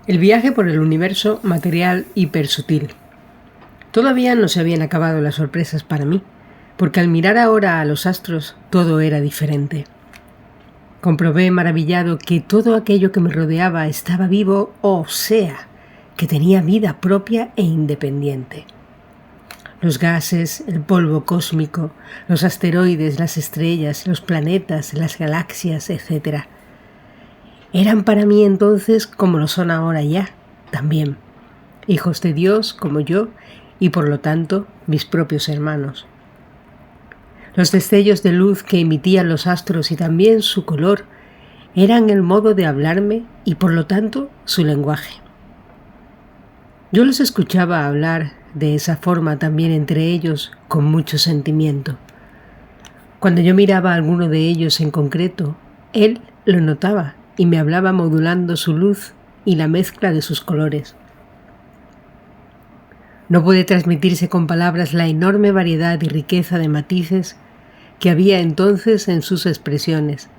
El viaje por el universo material hipersutil. Todavía no se habían acabado las sorpresas para mí, porque al mirar ahora a los astros todo era diferente. Comprobé maravillado que todo aquello que me rodeaba estaba vivo, o sea, que tenía vida propia e independiente. Los gases, el polvo cósmico, los asteroides, las estrellas, los planetas, las galaxias, etc. Eran para mí entonces como lo son ahora ya, también, hijos de Dios como yo y por lo tanto mis propios hermanos. Los destellos de luz que emitían los astros y también su color eran el modo de hablarme y por lo tanto su lenguaje. Yo los escuchaba hablar de esa forma también entre ellos con mucho sentimiento. Cuando yo miraba a alguno de ellos en concreto, él lo notaba y me hablaba modulando su luz y la mezcla de sus colores. No puede transmitirse con palabras la enorme variedad y riqueza de matices que había entonces en sus expresiones,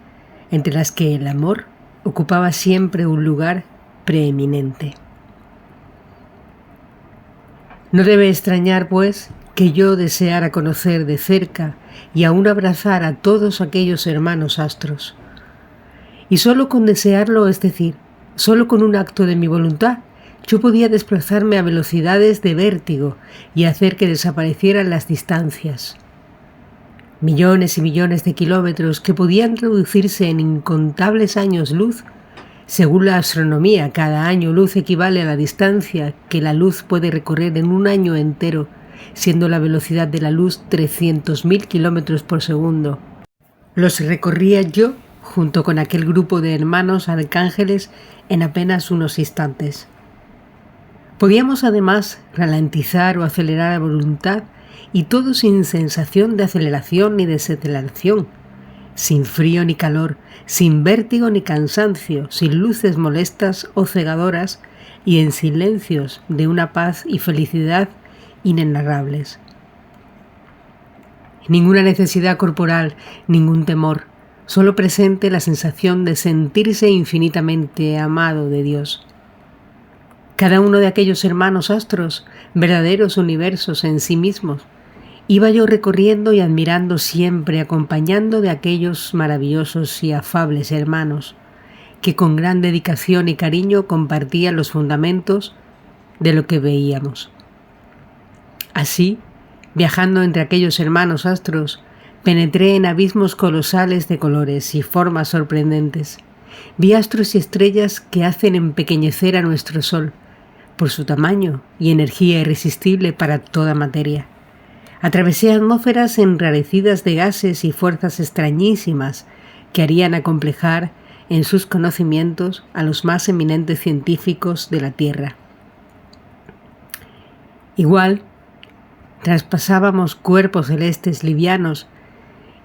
entre las que el amor ocupaba siempre un lugar preeminente. No debe extrañar, pues, que yo deseara conocer de cerca y aún abrazar a todos aquellos hermanos astros. Y solo con desearlo, es decir, solo con un acto de mi voluntad, yo podía desplazarme a velocidades de vértigo y hacer que desaparecieran las distancias. Millones y millones de kilómetros que podían reducirse en incontables años luz. Según la astronomía, cada año luz equivale a la distancia que la luz puede recorrer en un año entero, siendo la velocidad de la luz 300.000 kilómetros por segundo. Los recorría yo junto con aquel grupo de hermanos arcángeles en apenas unos instantes. Podíamos además ralentizar o acelerar a voluntad y todo sin sensación de aceleración ni desaceleración, sin frío ni calor, sin vértigo ni cansancio, sin luces molestas o cegadoras y en silencios de una paz y felicidad inenarrables. Ninguna necesidad corporal, ningún temor, solo presente la sensación de sentirse infinitamente amado de Dios. Cada uno de aquellos hermanos astros, verdaderos universos en sí mismos, iba yo recorriendo y admirando siempre, acompañando de aquellos maravillosos y afables hermanos, que con gran dedicación y cariño compartían los fundamentos de lo que veíamos. Así, viajando entre aquellos hermanos astros, penetré en abismos colosales de colores y formas sorprendentes. Vi astros y estrellas que hacen empequeñecer a nuestro Sol, por su tamaño y energía irresistible para toda materia. Atravesé atmósferas enrarecidas de gases y fuerzas extrañísimas que harían acomplejar en sus conocimientos a los más eminentes científicos de la Tierra. Igual, traspasábamos cuerpos celestes livianos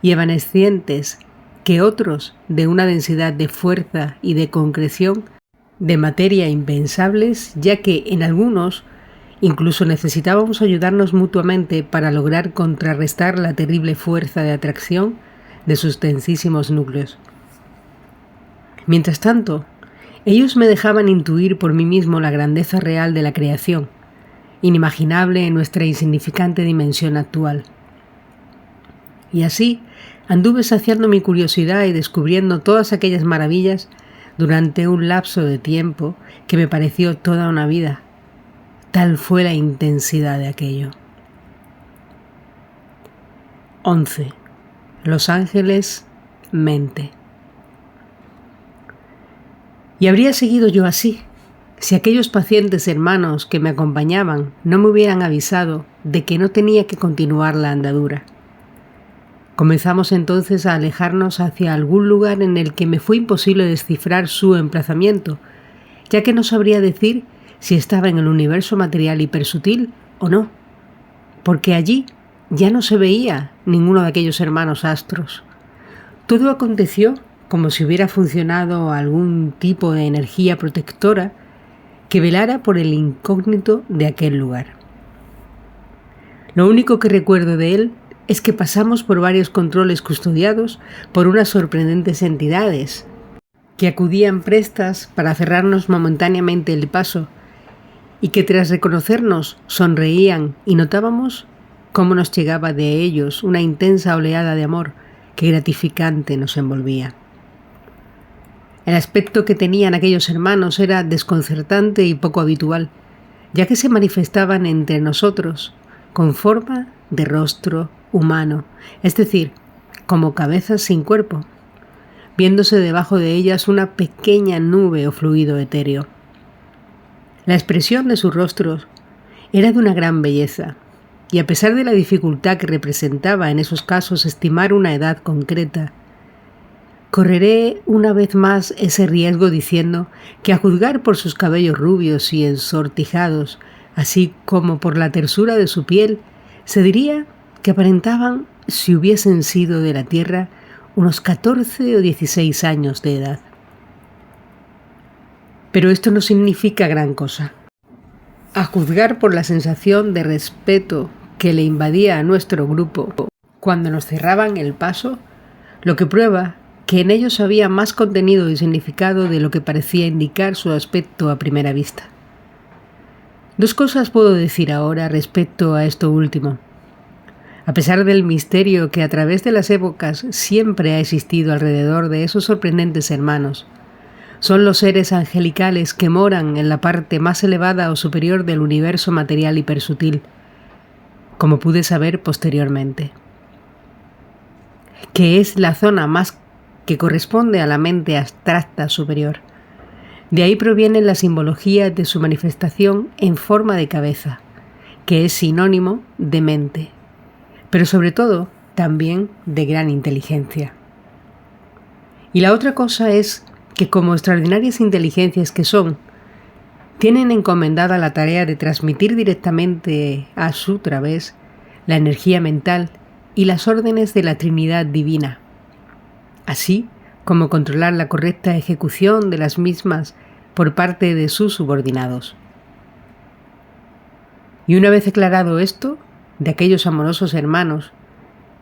y evanescientes que otros de una densidad de fuerza y de concreción de materia impensables, ya que en algunos incluso necesitábamos ayudarnos mutuamente para lograr contrarrestar la terrible fuerza de atracción de sus densísimos núcleos. Mientras tanto, ellos me dejaban intuir por mí mismo la grandeza real de la creación, inimaginable en nuestra insignificante dimensión actual. Y así anduve saciando mi curiosidad y descubriendo todas aquellas maravillas durante un lapso de tiempo que me pareció toda una vida. Tal fue la intensidad de aquello. 11. Los ángeles, mente. Y habría seguido yo así, si aquellos pacientes hermanos que me acompañaban no me hubieran avisado de que no tenía que continuar la andadura. Comenzamos entonces a alejarnos hacia algún lugar en el que me fue imposible descifrar su emplazamiento, ya que no sabría decir si estaba en el universo material hipersutil o no, porque allí ya no se veía ninguno de aquellos hermanos astros. Todo aconteció como si hubiera funcionado algún tipo de energía protectora que velara por el incógnito de aquel lugar. Lo único que recuerdo de él es que pasamos por varios controles custodiados por unas sorprendentes entidades, que acudían prestas para cerrarnos momentáneamente el paso y que tras reconocernos sonreían y notábamos cómo nos llegaba de ellos una intensa oleada de amor que gratificante nos envolvía. El aspecto que tenían aquellos hermanos era desconcertante y poco habitual, ya que se manifestaban entre nosotros con forma de rostro humano, es decir, como cabezas sin cuerpo, viéndose debajo de ellas una pequeña nube o fluido etéreo. La expresión de sus rostros era de una gran belleza, y a pesar de la dificultad que representaba en esos casos estimar una edad concreta, correré una vez más ese riesgo diciendo que a juzgar por sus cabellos rubios y ensortijados, así como por la tersura de su piel, se diría que aparentaban, si hubiesen sido de la tierra, unos 14 o 16 años de edad. Pero esto no significa gran cosa. A juzgar por la sensación de respeto que le invadía a nuestro grupo cuando nos cerraban el paso, lo que prueba que en ellos había más contenido y significado de lo que parecía indicar su aspecto a primera vista. Dos cosas puedo decir ahora respecto a esto último. A pesar del misterio que a través de las épocas siempre ha existido alrededor de esos sorprendentes hermanos, son los seres angelicales que moran en la parte más elevada o superior del universo material hipersutil, como pude saber posteriormente, que es la zona más que corresponde a la mente abstracta superior. De ahí proviene la simbología de su manifestación en forma de cabeza, que es sinónimo de mente, pero sobre todo también de gran inteligencia. Y la otra cosa es que como extraordinarias inteligencias que son, tienen encomendada la tarea de transmitir directamente a su través la energía mental y las órdenes de la Trinidad Divina, así como controlar la correcta ejecución de las mismas por parte de sus subordinados. Y una vez aclarado esto, de aquellos amorosos hermanos,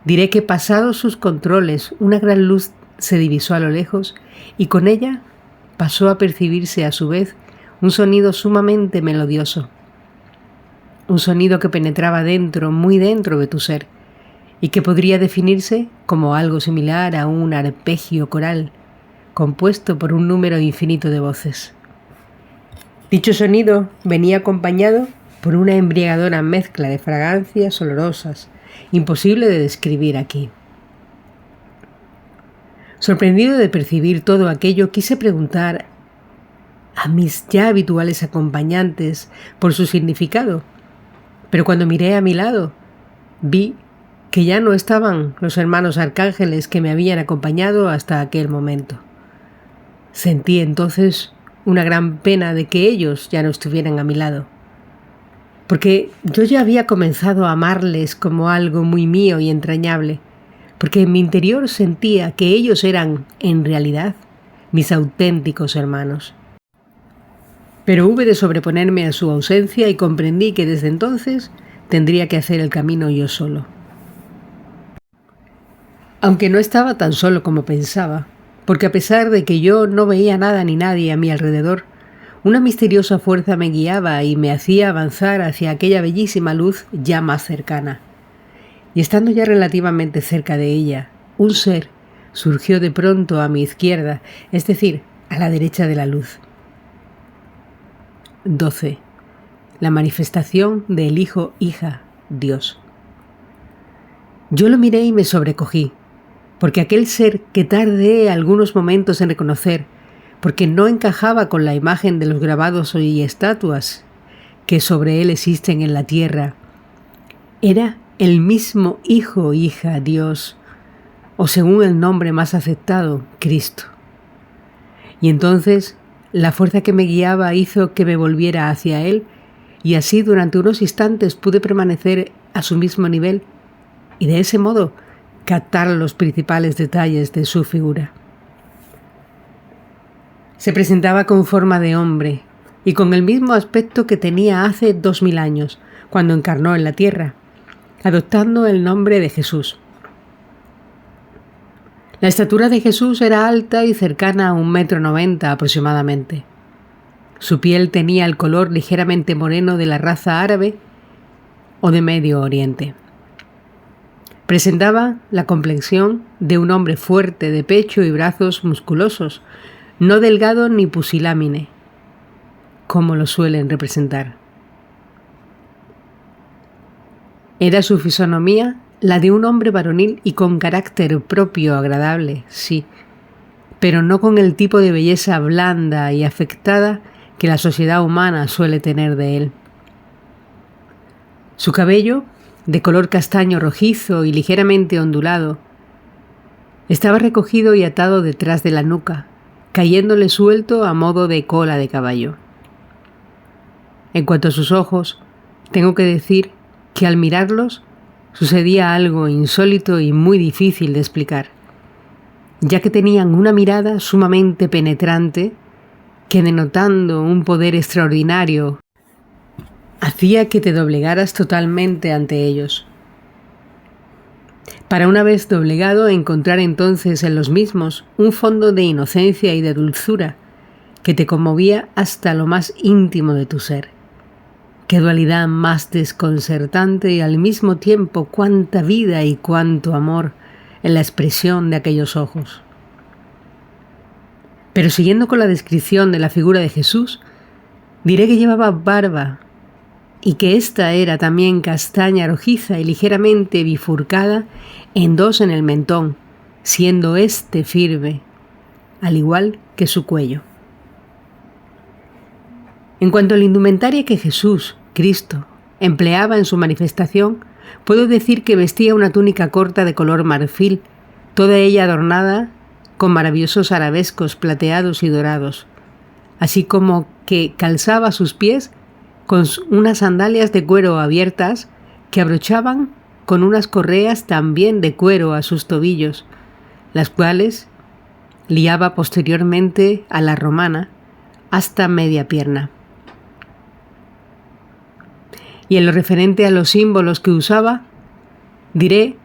diré que pasados sus controles una gran luz se divisó a lo lejos y con ella pasó a percibirse a su vez un sonido sumamente melodioso, un sonido que penetraba dentro, muy dentro de tu ser, y que podría definirse como algo similar a un arpegio coral compuesto por un número infinito de voces. Dicho sonido venía acompañado por una embriagadora mezcla de fragancias olorosas, imposible de describir aquí. Sorprendido de percibir todo aquello, quise preguntar a mis ya habituales acompañantes por su significado, pero cuando miré a mi lado, vi que ya no estaban los hermanos arcángeles que me habían acompañado hasta aquel momento. Sentí entonces una gran pena de que ellos ya no estuvieran a mi lado, porque yo ya había comenzado a amarles como algo muy mío y entrañable, porque en mi interior sentía que ellos eran, en realidad, mis auténticos hermanos. Pero hube de sobreponerme a su ausencia y comprendí que desde entonces tendría que hacer el camino yo solo. Aunque no estaba tan solo como pensaba, porque a pesar de que yo no veía nada ni nadie a mi alrededor, una misteriosa fuerza me guiaba y me hacía avanzar hacia aquella bellísima luz ya más cercana. Y estando ya relativamente cerca de ella, un ser surgió de pronto a mi izquierda, es decir, a la derecha de la luz. 12. La manifestación del Hijo-Hija, Dios. Yo lo miré y me sobrecogí, porque aquel ser que tardé algunos momentos en reconocer, porque no encajaba con la imagen de los grabados y estatuas que sobre él existen en la tierra, era el mismo Hijo-Hija, Dios, o según el nombre más aceptado, Cristo. Y entonces la fuerza que me guiaba hizo que me volviera hacia él, y así durante unos instantes pude permanecer a su mismo nivel, y de ese modo captar los principales detalles de su figura. Se presentaba con forma de hombre, y con el mismo aspecto que tenía hace 2000 años, cuando encarnó en la tierra, adoptando el nombre de Jesús. La estatura de Jesús era alta y cercana a 1,90 m aproximadamente. Su piel tenía el color ligeramente moreno de la raza árabe o de Medio Oriente. Presentaba la complexión de un hombre fuerte, de pecho y brazos musculosos, no delgado ni pusilánime, como lo suelen representar. Era su fisonomía la de un hombre varonil y con carácter propio agradable, sí, pero no con el tipo de belleza blanda y afectada que la sociedad humana suele tener de él. Su cabello, de color castaño rojizo y ligeramente ondulado, estaba recogido y atado detrás de la nuca, cayéndole suelto a modo de cola de caballo. En cuanto a sus ojos, tengo que decir que al mirarlos sucedía algo insólito y muy difícil de explicar, ya que tenían una mirada sumamente penetrante que, denotando un poder extraordinario, hacía que te doblegaras totalmente ante ellos. Para una vez doblegado, encontrar entonces en los mismos un fondo de inocencia y de dulzura que te conmovía hasta lo más íntimo de tu ser. Qué dualidad más desconcertante y al mismo tiempo cuánta vida y cuánto amor en la expresión de aquellos ojos. Pero siguiendo con la descripción de la figura de Jesús, diré que llevaba barba y que ésta era también castaña rojiza y ligeramente bifurcada en dos en el mentón, siendo éste firme, al igual que su cuello. En cuanto a la indumentaria que Jesús, Cristo, empleaba en su manifestación, puedo decir que vestía una túnica corta de color marfil, toda ella adornada con maravillosos arabescos plateados y dorados, así como que calzaba sus pies con unas sandalias de cuero abiertas que abrochaban con unas correas también de cuero a sus tobillos, las cuales liaba posteriormente a la romana hasta media pierna. Y en lo referente a los símbolos que usaba, diré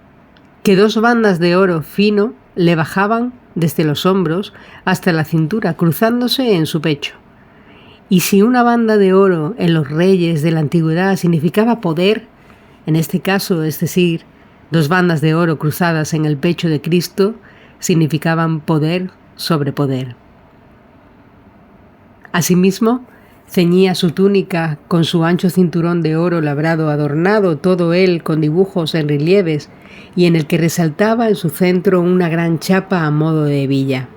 que 2 bandas de oro fino le bajaban desde los hombros hasta la cintura, cruzándose en su pecho. Y si una banda de oro en los reyes de la antigüedad significaba poder, en este caso, es decir, 2 bandas de oro cruzadas en el pecho de Cristo, significaban poder sobre poder. Asimismo, ceñía su túnica con su ancho cinturón de oro labrado, adornado todo él con dibujos en relieves y en el que resaltaba en su centro una gran chapa a modo de hebilla.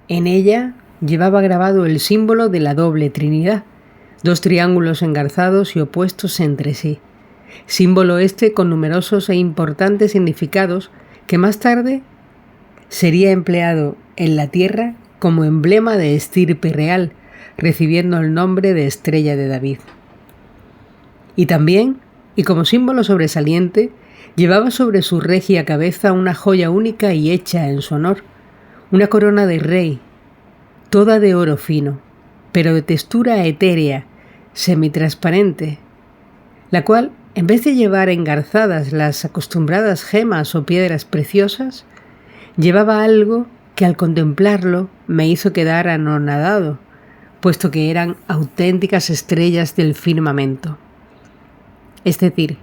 En ella llevaba grabado el símbolo de la doble Trinidad, 2 triángulos engarzados y opuestos entre sí, símbolo este con numerosos e importantes significados que más tarde sería empleado en la tierra como emblema de estirpe real, recibiendo el nombre de Estrella de David. Y también, y como símbolo sobresaliente, llevaba sobre su regia cabeza una joya única y hecha en su honor, una corona de rey, toda de oro fino, pero de textura etérea, semitransparente, la cual, en vez de llevar engarzadas las acostumbradas gemas o piedras preciosas, llevaba algo que al contemplarlo me hizo quedar anonadado, puesto que eran auténticas estrellas del firmamento. Es decir,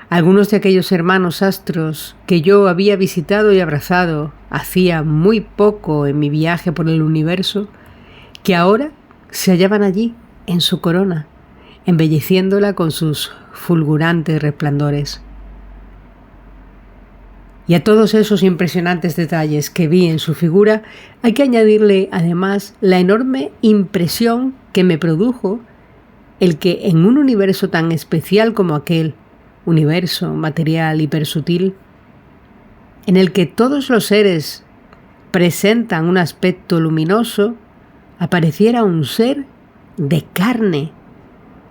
algunos de aquellos hermanos astros que yo había visitado y abrazado hacía muy poco en mi viaje por el universo, que ahora se hallaban allí en su corona, embelleciéndola con sus fulgurantes resplandores. Y a todos esos impresionantes detalles que vi en su figura hay que añadirle además la enorme impresión que me produjo el que en un universo tan especial como aquel, universo material hipersutil, en el que todos los seres presentan un aspecto luminoso, apareciera un ser de carne,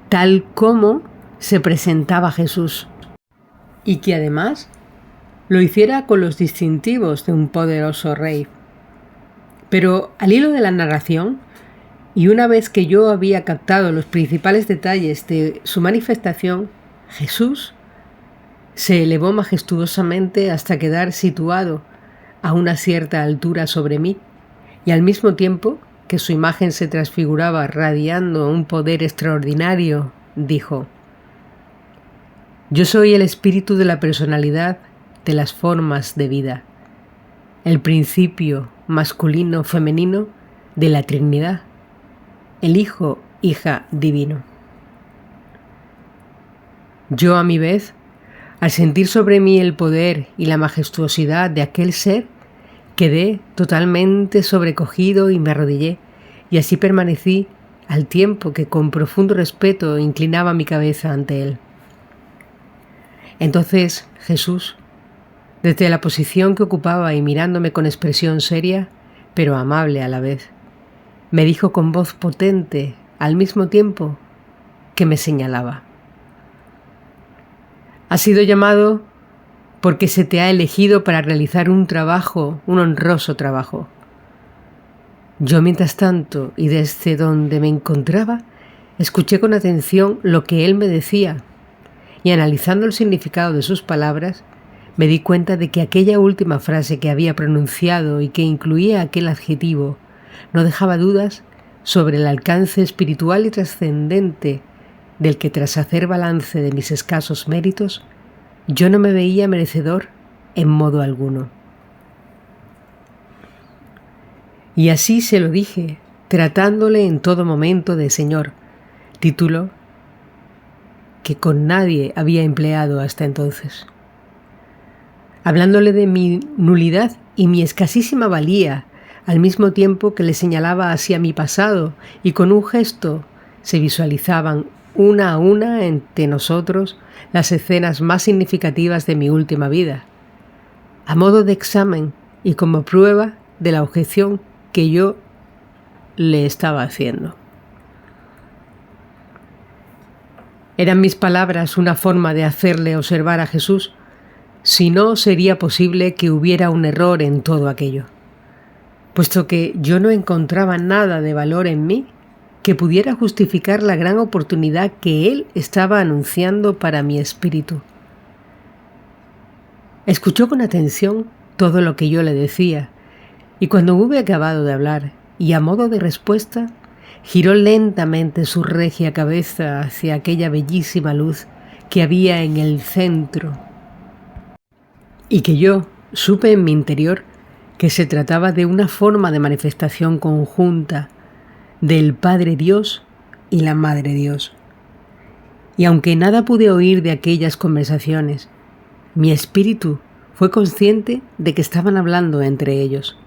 tal como se presentaba Jesús, y que además lo hiciera con los distintivos de un poderoso rey. Pero al hilo de la narración, y una vez que yo había captado los principales detalles de su manifestación, Jesús se elevó majestuosamente hasta quedar situado a una cierta altura sobre mí, y al mismo tiempo que su imagen se transfiguraba radiando un poder extraordinario, dijo: «Yo soy el espíritu de la personalidad de las formas de vida, el principio masculino-femenino de la Trinidad, el Hijo, Hija divino». Yo, a mi vez, al sentir sobre mí el poder y la majestuosidad de aquel ser, quedé totalmente sobrecogido y me arrodillé, y así permanecí al tiempo que con profundo respeto inclinaba mi cabeza ante él. Entonces Jesús, desde la posición que ocupaba y mirándome con expresión seria, pero amable a la vez, me dijo con voz potente, al mismo tiempo que me señalaba: «Has sido llamado porque se te ha elegido para realizar un trabajo, un honroso trabajo». Yo, mientras tanto, y desde donde me encontraba, escuché con atención lo que él me decía, y analizando el significado de sus palabras, me di cuenta de que aquella última frase que había pronunciado y que incluía aquel adjetivo no dejaba dudas sobre el alcance espiritual y trascendente del que, tras hacer balance de mis escasos méritos, yo no me veía merecedor en modo alguno. Y así se lo dije, tratándole en todo momento de Señor, título que con nadie había empleado hasta entonces. Hablándole de mi nulidad y mi escasísima valía, al mismo tiempo que le señalaba hacia mi pasado, y con un gesto se visualizaban una a una entre nosotros las escenas más significativas de mi última vida, a modo de examen y como prueba de la objeción que yo le estaba haciendo. ¿Eran mis palabras una forma de hacerle observar a Jesús si no sería posible que hubiera un error en todo aquello? Puesto que yo no encontraba nada de valor en mí que pudiera justificar la gran oportunidad que él estaba anunciando para mi espíritu. Escuchó con atención todo lo que yo le decía, y cuando hube acabado de hablar, y a modo de respuesta, giró lentamente su regia cabeza hacia aquella bellísima luz que había en el centro, y que yo supe en mi interior que se trataba de una forma de manifestación conjunta del Padre Dios y la Madre Dios. Y aunque nada pude oír de aquellas conversaciones, mi espíritu fue consciente de que estaban hablando entre ellos.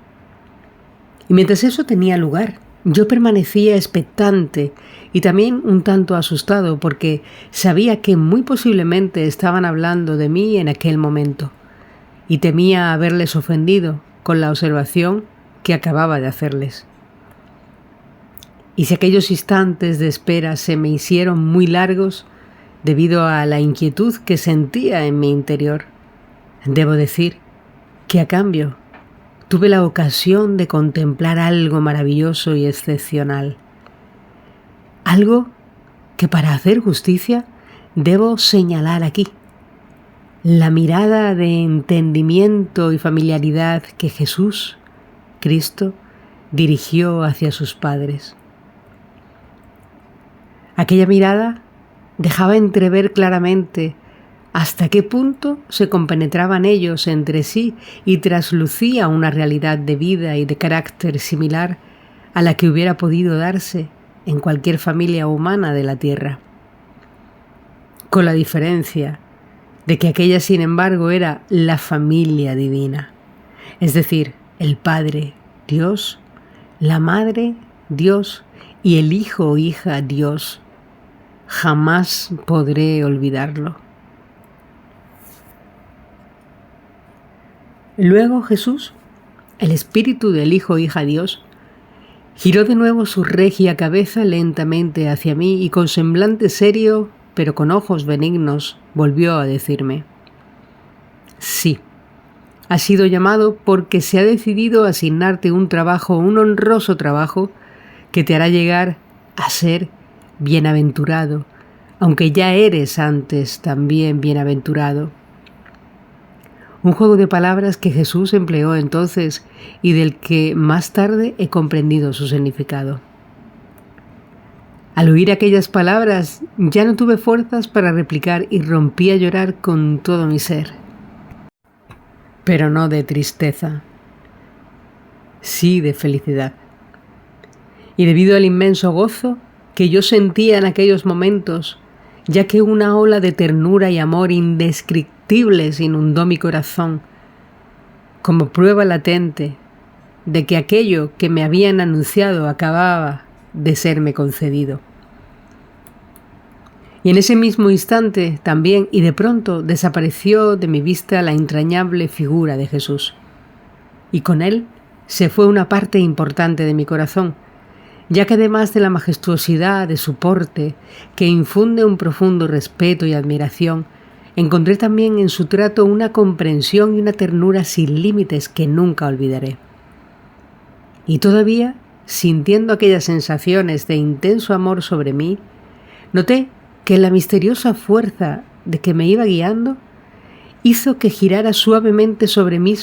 Y mientras eso tenía lugar, yo permanecía expectante y también un tanto asustado, porque sabía que muy posiblemente estaban hablando de mí en aquel momento, y temía haberles ofendido con la observación que acababa de hacerles. Y si aquellos instantes de espera se me hicieron muy largos debido a la inquietud que sentía en mi interior, debo decir que a cambio tuve la ocasión de contemplar algo maravilloso y excepcional. Algo que, para hacer justicia, debo señalar aquí: la mirada de entendimiento y familiaridad que Jesús, Cristo, dirigió hacia sus padres. Aquella mirada dejaba entrever claramente hasta qué punto se compenetraban ellos entre sí y traslucía una realidad de vida y de carácter similar a la que hubiera podido darse en cualquier familia humana de la tierra. Con la diferencia de que aquella, sin embargo, era la familia divina, es decir, el Padre Dios, la Madre Dios y el Hijo o Hija Dios. Jamás podré olvidarlo. Luego Jesús, el espíritu del Hijo o Hija Dios, giró de nuevo su regia cabeza lentamente hacia mí y con semblante serio, pero con ojos benignos, volvió a decirme: «Sí, has sido llamado porque se ha decidido asignarte un trabajo, un honroso trabajo, que te hará llegar a ser bienaventurado, aunque ya eres antes también bienaventurado. un juego de palabras que Jesús empleó entonces y del que más tarde he comprendido su significado. Al oír aquellas palabras ya no tuve fuerzas para replicar y rompí a llorar con todo mi ser. Pero no de tristeza, sí de felicidad. Y debido al inmenso gozo que yo sentía en aquellos momentos, ya que una ola de ternura y amor indescriptibles inundó mi corazón, como prueba latente de que aquello que me habían anunciado acababa de serme concedido. Y en ese mismo instante también y de pronto desapareció de mi vista la entrañable figura de Jesús. Y con él se fue una parte importante de mi corazón, ya que además de la majestuosidad de su porte, que infunde un profundo respeto y admiración, encontré también en su trato una comprensión y una ternura sin límites que nunca olvidaré. Y todavía, sintiendo aquellas sensaciones de intenso amor sobre mí, noté que la misteriosa fuerza de que me iba guiando hizo que girara suavemente sobre mí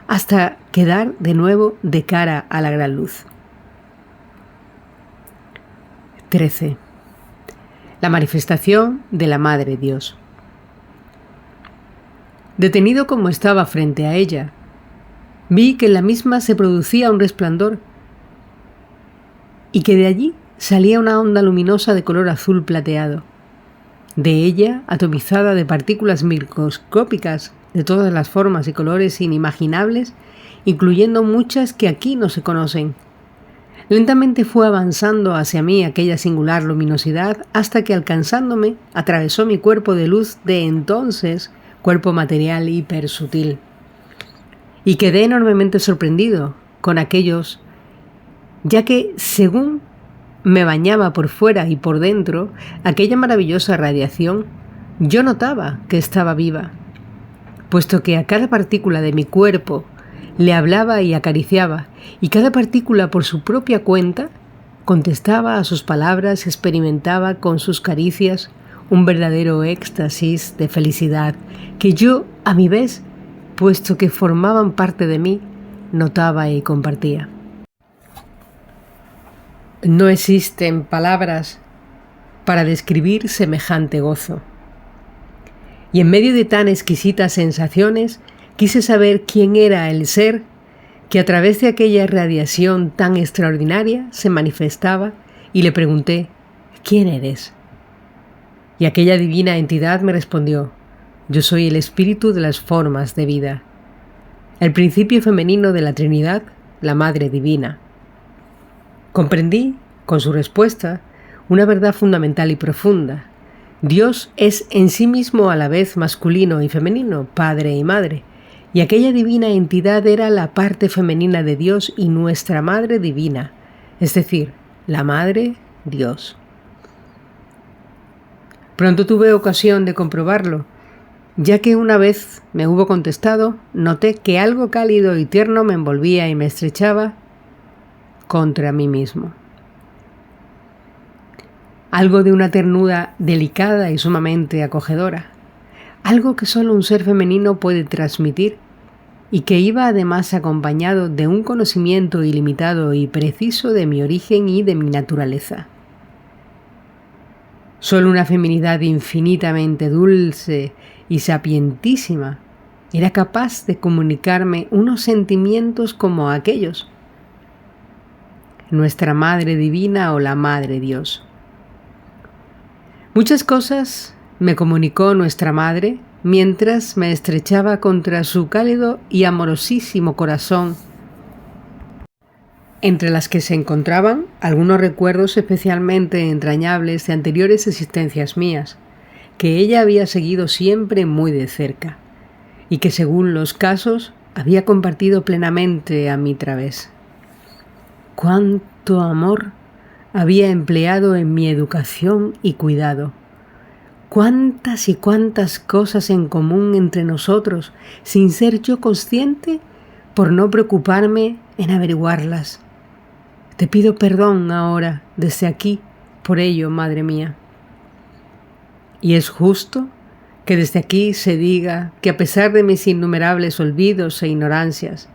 hasta quedar de nuevo de cara a la gran luz. 13. La manifestación de la Madre Dios. Detenido como estaba frente a ella, vi que en la misma se producía un resplandor y que de allí salía una onda luminosa de color azul plateado. De ella, atomizada de partículas microscópicas de todas las formas y colores inimaginables, incluyendo muchas que aquí no se conocen. Lentamente fue avanzando hacia mí aquella singular luminosidad hasta que, alcanzándome, atravesó mi cuerpo de luz de entonces, cuerpo material hipersutil. Y quedé enormemente sorprendido con aquellos, ya que, según me bañaba por fuera y por dentro aquella maravillosa radiación, yo notaba que estaba viva, puesto que a cada partícula de mi cuerpo le hablaba y acariciaba, y cada partícula por su propia cuenta contestaba a sus palabras y experimentaba con sus caricias un verdadero éxtasis de felicidad que yo, a mi vez, puesto que formaban parte de mí, notaba y compartía. No existen palabras para describir semejante gozo. Y en medio de tan exquisitas sensaciones, quise saber quién era el ser que a través de aquella radiación tan extraordinaria se manifestaba y le pregunté, ¿quién eres? Y aquella divina entidad me respondió, yo soy el espíritu de las formas de vida, el principio femenino de la Trinidad, la Madre Divina. Comprendí, con su respuesta, una verdad fundamental y profunda. Dios es en sí mismo a la vez masculino y femenino, padre y madre, y aquella divina entidad era la parte femenina de Dios y nuestra Madre Divina, es decir, la Madre Dios. Pronto tuve ocasión de comprobarlo, ya que una vez me hubo contestado, noté que algo cálido y tierno me envolvía y me estrechaba contra mí mismo. Algo de una ternura delicada y sumamente acogedora, algo que solo un ser femenino puede transmitir y que iba además acompañado de un conocimiento ilimitado y preciso de mi origen y de mi naturaleza. Solo una feminidad infinitamente dulce y sapientísima era capaz de comunicarme unos sentimientos como aquellos. Nuestra Madre Divina o la Madre Dios. Muchas cosas me comunicó nuestra Madre mientras me estrechaba contra su cálido y amorosísimo corazón, entre las que se encontraban algunos recuerdos especialmente entrañables de anteriores existencias mías, que ella había seguido siempre muy de cerca, y que según los casos había compartido plenamente a mi través. ¡Cuánto amor había empleado en mi educación y cuidado! Cuántas y cuántas cosas en común entre nosotros, sin ser yo consciente, por no preocuparme en averiguarlas. Te pido perdón ahora, desde aquí, por ello, Madre mía. Y es justo Que desde aquí se diga que a pesar de mis innumerables olvidos e ignorancias,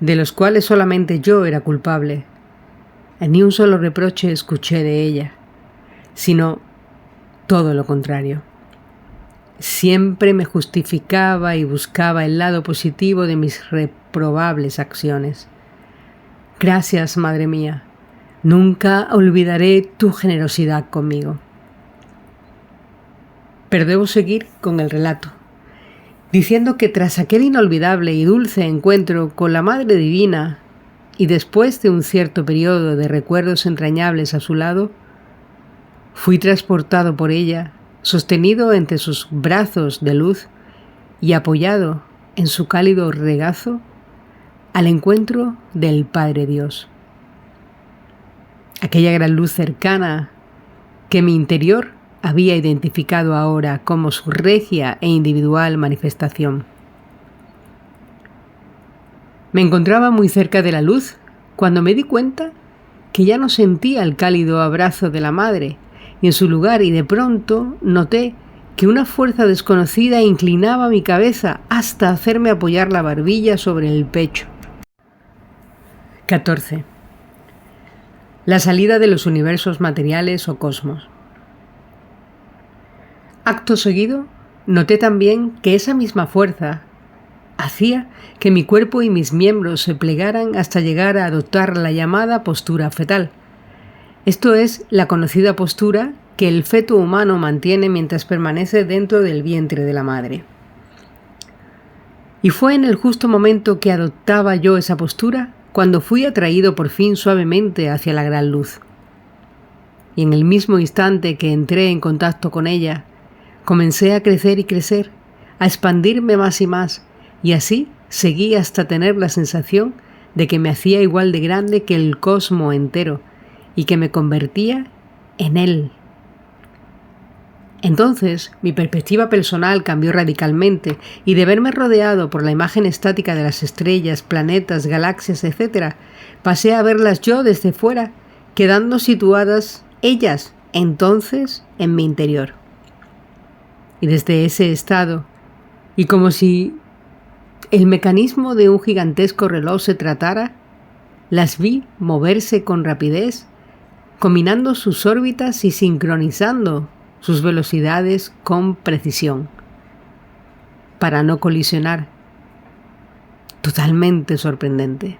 de los cuales solamente yo era culpable, ni un solo reproche escuché de ella, sino todo lo contrario. Siempre me justificaba y buscaba el lado positivo de mis reprobables acciones. Gracias, madre mía. Nunca olvidaré tu generosidad conmigo. Pero debo seguir con el relato, diciendo que tras aquel inolvidable y dulce encuentro con la Madre Divina y después de un cierto periodo de recuerdos entrañables a su lado, fui transportado por ella, sostenido entre sus brazos de luz y apoyado en su cálido regazo, al encuentro del Padre Dios. Aquella gran luz cercana que mi interior había identificado ahora como su regia e individual manifestación. Me encontraba muy cerca de la luz cuando me di cuenta que ya no sentía el cálido abrazo de la madre, y en su lugar, y de pronto noté que una fuerza desconocida inclinaba mi cabeza hasta hacerme apoyar la barbilla sobre el pecho. 14. La salida de los universos materiales o cosmos. Acto seguido, noté también que esa misma fuerza hacía que mi cuerpo y mis miembros se plegaran hasta llegar a adoptar la llamada postura fetal. Esto es la conocida postura que el feto humano mantiene mientras permanece dentro del vientre de la madre. Y fue en el justo momento que adoptaba yo esa postura cuando fui atraído por fin suavemente hacia la gran luz. Y en el mismo instante que entré en contacto con ella, comencé a crecer y crecer, a expandirme más y más, y así seguí hasta tener la sensación de que me hacía igual de grande que el cosmos entero y que me convertía en él. Entonces, mi perspectiva personal cambió radicalmente y de verme rodeado por la imagen estática de las estrellas, planetas, galaxias, etc., pasé a verlas yo desde fuera, quedando situadas ellas entonces en mi interior. Y desde ese estado, y como si el mecanismo de un gigantesco reloj se tratara, las vi moverse con rapidez, combinando sus órbitas y sincronizando sus velocidades con precisión, para no colisionar. Totalmente sorprendente.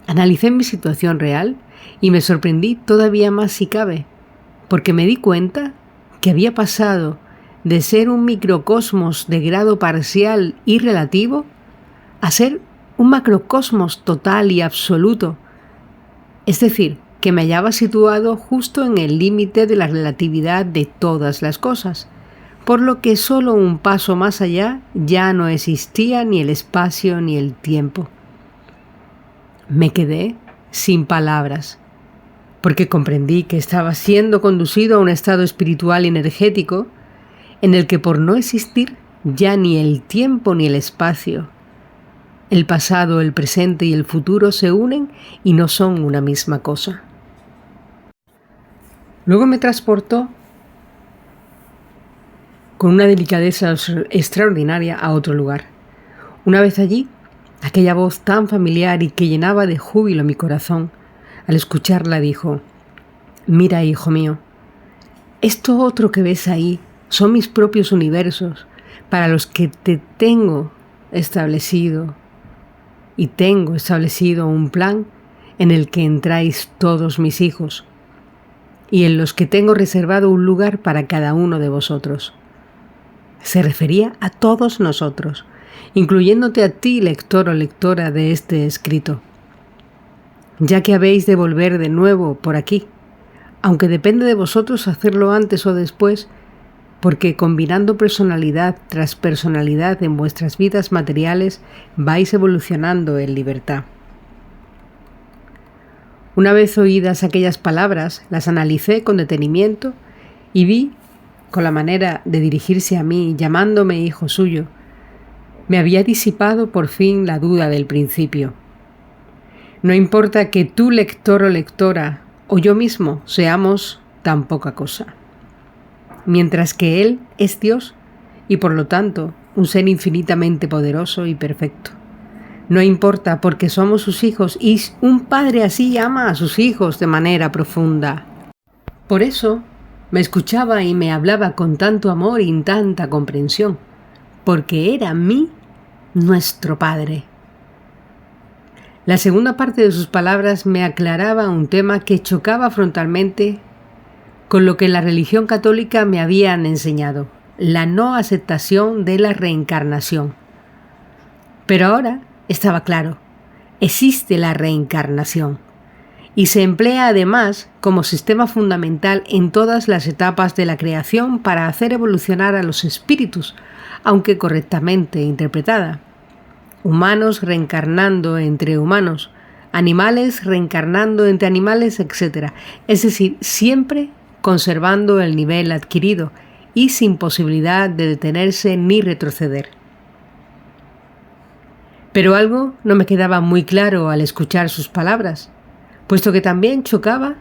Analicé mi situación real y me sorprendí todavía más si cabe, porque me di cuenta que había pasado de ser un microcosmos de grado parcial y relativo a ser un macrocosmos total y absoluto, es decir, que me hallaba situado justo en el límite de la relatividad de todas las cosas, por lo que solo un paso más allá ya no existía ni el espacio ni el tiempo. Me quedé sin palabras, porque comprendí que estaba siendo conducido a un estado espiritual y energético en el que por no existir ya ni el tiempo ni el espacio, el pasado, el presente y el futuro se unen y no son una misma cosa. Luego me transportó con una delicadeza extraordinaria a otro lugar. Una vez allí, aquella voz tan familiar y que llenaba de júbilo mi corazón, al escucharla dijo: «Mira, hijo mío, esto otro que ves ahí son mis propios universos para los que te tengo establecido y tengo establecido un plan en el que entráis todos mis hijos y en los que tengo reservado un lugar para cada uno de vosotros». Se refería a todos nosotros, incluyéndote a ti, lector o lectora de este escrito, ya que habéis de volver de nuevo por aquí, aunque depende de vosotros hacerlo antes o después, porque combinando personalidad tras personalidad en vuestras vidas materiales vais evolucionando en libertad. Una vez oídas aquellas palabras, las analicé con detenimiento y vi, con la manera de dirigirse a mí, llamándome hijo suyo, me había disipado por fin la duda del principio. No importa que tú, lector o lectora, o yo mismo, seamos tan poca cosa. mientras que Él es Dios y por lo tanto un ser infinitamente poderoso y perfecto. No importa porque somos sus hijos y un padre así ama a sus hijos de manera profunda. Por eso me escuchaba y me hablaba con tanto amor y tanta comprensión, porque era nuestro Padre. La segunda parte de sus palabras me aclaraba un tema que chocaba frontalmente con lo que la religión católica me habían enseñado, la no aceptación de la reencarnación. Pero ahora estaba claro, existe la reencarnación y se emplea además como sistema fundamental en todas las etapas de la creación para hacer evolucionar a los espíritus, aunque correctamente interpretada. Humanos reencarnando entre humanos, animales reencarnando entre animales, etc. Es decir, siempre conservando el nivel adquirido y sin posibilidad de detenerse ni retroceder. Pero algo no me quedaba muy claro al escuchar sus palabras, puesto que también chocaba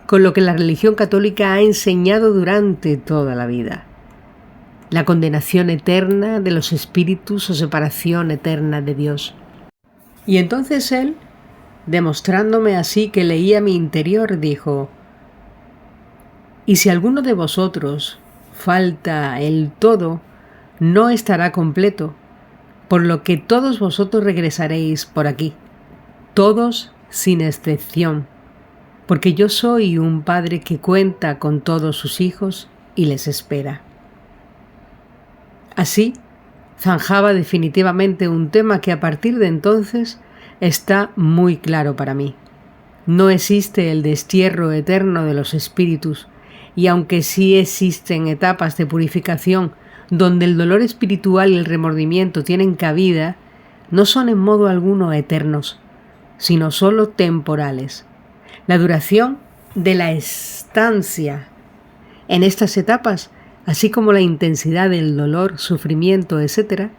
con lo que la religión católica ha enseñado durante toda la vida. La condenación eterna de los espíritus o separación eterna de Dios. Y entonces él, demostrándome así que leía mi interior, dijo: «Y si alguno de vosotros falta el todo, no estará completo, por lo que todos vosotros regresaréis por aquí, todos sin excepción, porque yo soy un padre que cuenta con todos sus hijos y les espera». Así, zanjaba definitivamente un tema que a partir de entonces está muy claro para mí. No existe el destierro eterno de los espíritus, y aunque sí existen etapas de purificación donde el dolor espiritual y el remordimiento tienen cabida, no son en modo alguno eternos, sino solo temporales. La duración de la estancia en estas etapas, así como la intensidad del dolor, sufrimiento, etc.,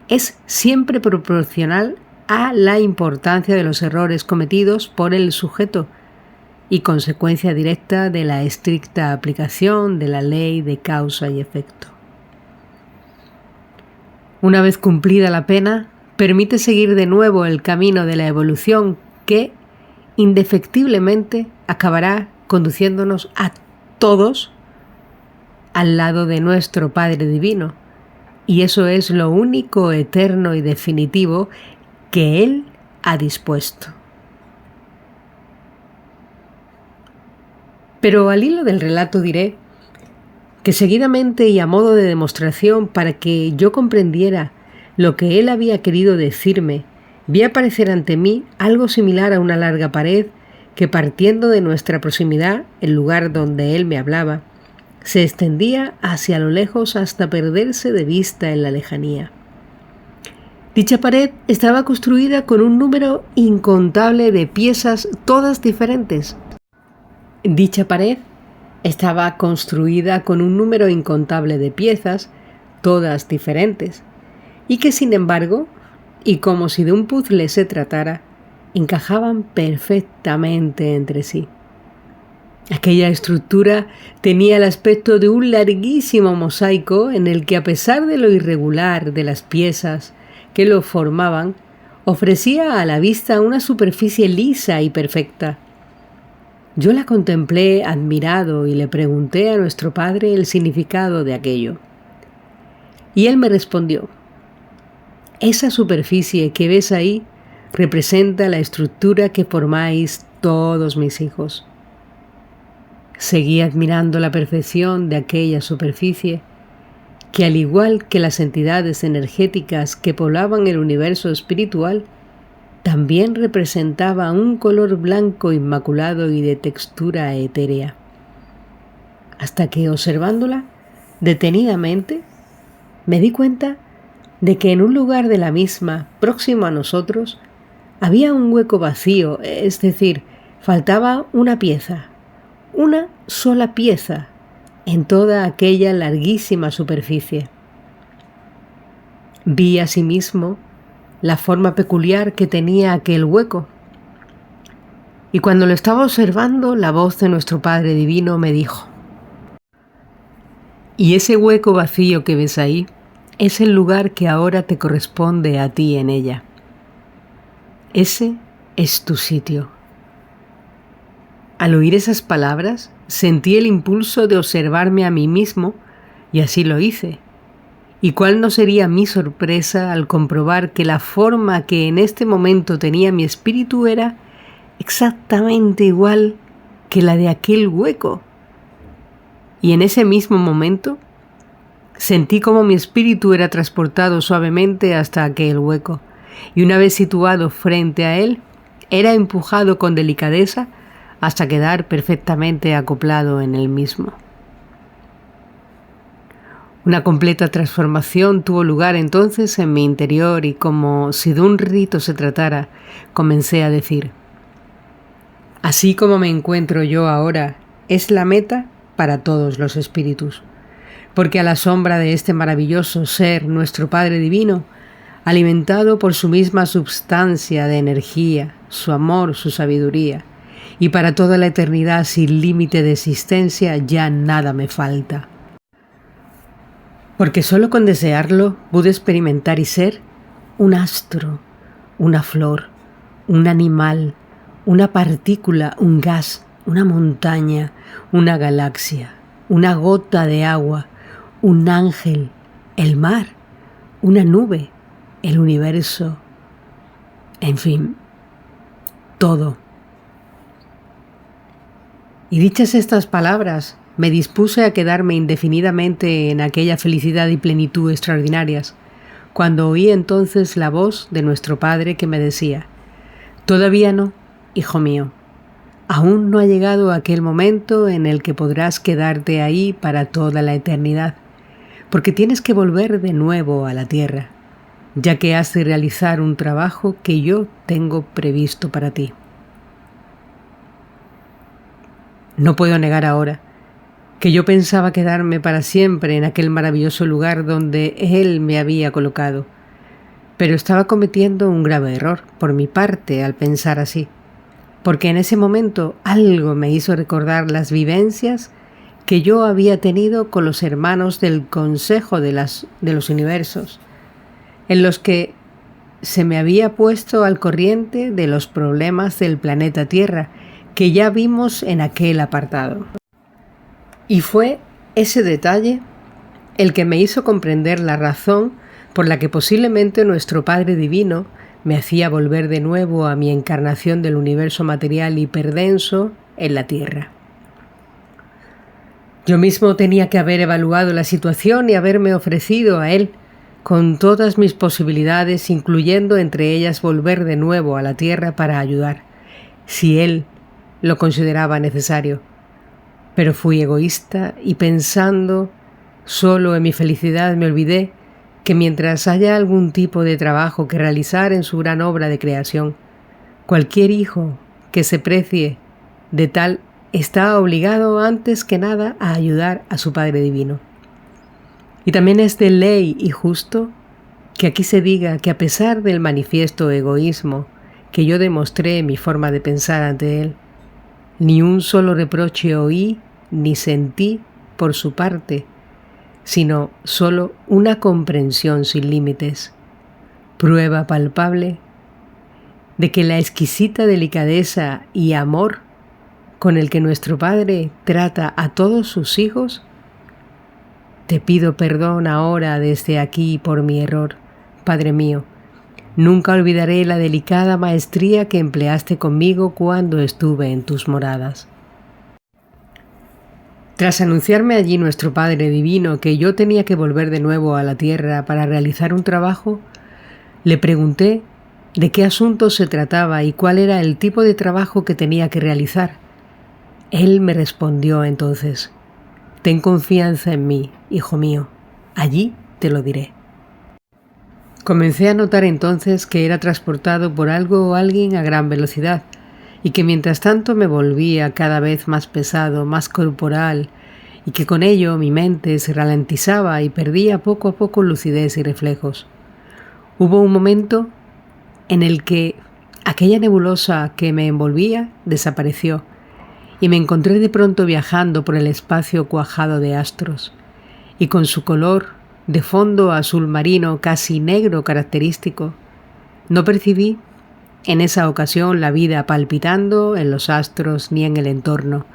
es siempre proporcional a la importancia de los errores cometidos por el sujeto y consecuencia directa de la estricta aplicación de la ley de causa y efecto. Una vez cumplida la pena, permite seguir de nuevo el camino de la evolución que, indefectiblemente, acabará conduciéndonos a todos al lado de nuestro Padre Divino, y eso es lo único eterno y definitivo que Él ha dispuesto. Pero al hilo del relato diré que seguidamente y a modo de demostración para que yo comprendiera lo que Él había querido decirme, vi aparecer ante mí algo similar a una larga pared que, partiendo de nuestra proximidad, el lugar donde Él me hablaba, se extendía hacia lo lejos hasta perderse de vista en la lejanía. Dicha pared estaba construida con un número incontable de piezas, todas diferentes. Dicha pared estaba construida con un número incontable de piezas, todas diferentes, y que sin embargo, y como si de un puzzle se tratara, encajaban perfectamente entre sí. Aquella estructura tenía el aspecto de un larguísimo mosaico en el que, a pesar de lo irregular de las piezas que lo formaban, ofrecía a la vista una superficie lisa y perfecta. Yo la contemplé admirado y le pregunté a nuestro Padre el significado de aquello. Y él me respondió: «Esa superficie que ves ahí representa la estructura que formáis todos mis hijos». Seguí admirando la perfección de aquella superficie, que al igual que las entidades energéticas que poblaban el universo espiritual, también representaba un color blanco inmaculado y de textura etérea. Hasta que, observándola detenidamente, me di cuenta de que en un lugar de la misma, próximo a nosotros, había un hueco vacío, es decir, faltaba una pieza. Una sola pieza en toda aquella larguísima superficie. Vi asimismo la forma peculiar que tenía aquel hueco, y cuando lo estaba observando, la voz de nuestro Padre Divino me dijo: Y ese hueco vacío que ves ahí es el lugar que ahora te corresponde a ti en ella. Ese es tu sitio. Al oír esas palabras, sentí el impulso de observarme a mí mismo y así lo hice. ¿Y cuál no sería mi sorpresa al comprobar que la forma que en este momento tenía mi espíritu era exactamente igual que la de aquel hueco? Y en ese mismo momento sentí como mi espíritu era transportado suavemente hasta aquel hueco, y una vez situado frente a él, era empujado con delicadeza hasta quedar perfectamente acoplado en él mismo. Una completa transformación tuvo lugar entonces en mi interior y como si de un rito se tratara, comencé a decir: así como me encuentro yo ahora, es la meta para todos los espíritus, porque a la sombra de este maravilloso ser, nuestro Padre Divino, alimentado por su misma substancia de energía, su amor, su sabiduría, y para toda la eternidad sin límite de existencia, ya nada me falta. Porque solo con desearlo pude experimentar y ser un astro, una flor, un animal, una partícula, un gas, una montaña, una galaxia, una gota de agua, un ángel, el mar, una nube, el universo, en fin, todo. Y dichas estas palabras, me dispuse a quedarme indefinidamente en aquella felicidad y plenitud extraordinarias, cuando oí entonces la voz de nuestro Padre que me decía: todavía no, hijo mío, aún no ha llegado aquel momento en el que podrás quedarte ahí para toda la eternidad, porque tienes que volver de nuevo a la tierra, ya que has de realizar un trabajo que yo tengo previsto para ti. No puedo negar ahora que yo pensaba quedarme para siempre en aquel maravilloso lugar donde Él me había colocado, pero estaba cometiendo un grave error por mi parte al pensar así, porque en ese momento algo me hizo recordar las vivencias que yo había tenido con los hermanos del Consejo de los Universos, en los que se me había puesto al corriente de los problemas del planeta Tierra que ya vimos en aquel apartado. Y fue ese detalle el que me hizo comprender la razón por la que posiblemente nuestro Padre Divino me hacía volver de nuevo a mi encarnación del universo material hiperdenso en la Tierra. Yo mismo tenía que haber evaluado la situación y haberme ofrecido a Él con todas mis posibilidades, incluyendo entre ellas volver de nuevo a la Tierra para ayudar, si Él lo consideraba necesario. Pero fui egoísta y pensando solo en mi felicidad me olvidé que mientras haya algún tipo de trabajo que realizar en su gran obra de creación, cualquier hijo que se precie de tal está obligado antes que nada a ayudar a su Padre Divino. Y también es de ley y justo que aquí se diga que a pesar del manifiesto egoísmo que yo demostré en mi forma de pensar ante Él, ni un solo reproche oí ni sentí por su parte, sino solo una comprensión sin límites, prueba palpable de que la exquisita delicadeza y amor con el que nuestro Padre trata a todos sus hijos. Te pido perdón ahora desde aquí por mi error, Padre mío. Nunca olvidaré la delicada maestría que empleaste conmigo cuando estuve en tus moradas. Tras anunciarme allí nuestro Padre Divino que yo tenía que volver de nuevo a la tierra para realizar un trabajo, le pregunté de qué asunto se trataba y cuál era el tipo de trabajo que tenía que realizar. Él me respondió entonces: ten confianza en mí, hijo mío, allí te lo diré. Comencé a notar entonces que era transportado por algo o alguien a gran velocidad y que mientras tanto me volvía cada vez más pesado, más corporal, y que con ello mi mente se ralentizaba y perdía poco a poco lucidez y reflejos. Hubo un momento en el que aquella nebulosa que me envolvía desapareció y me encontré de pronto viajando por el espacio cuajado de astros, y con su color de fondo azul marino casi negro característico, no percibí en esa ocasión la vida palpitando en los astros ni en el entorno,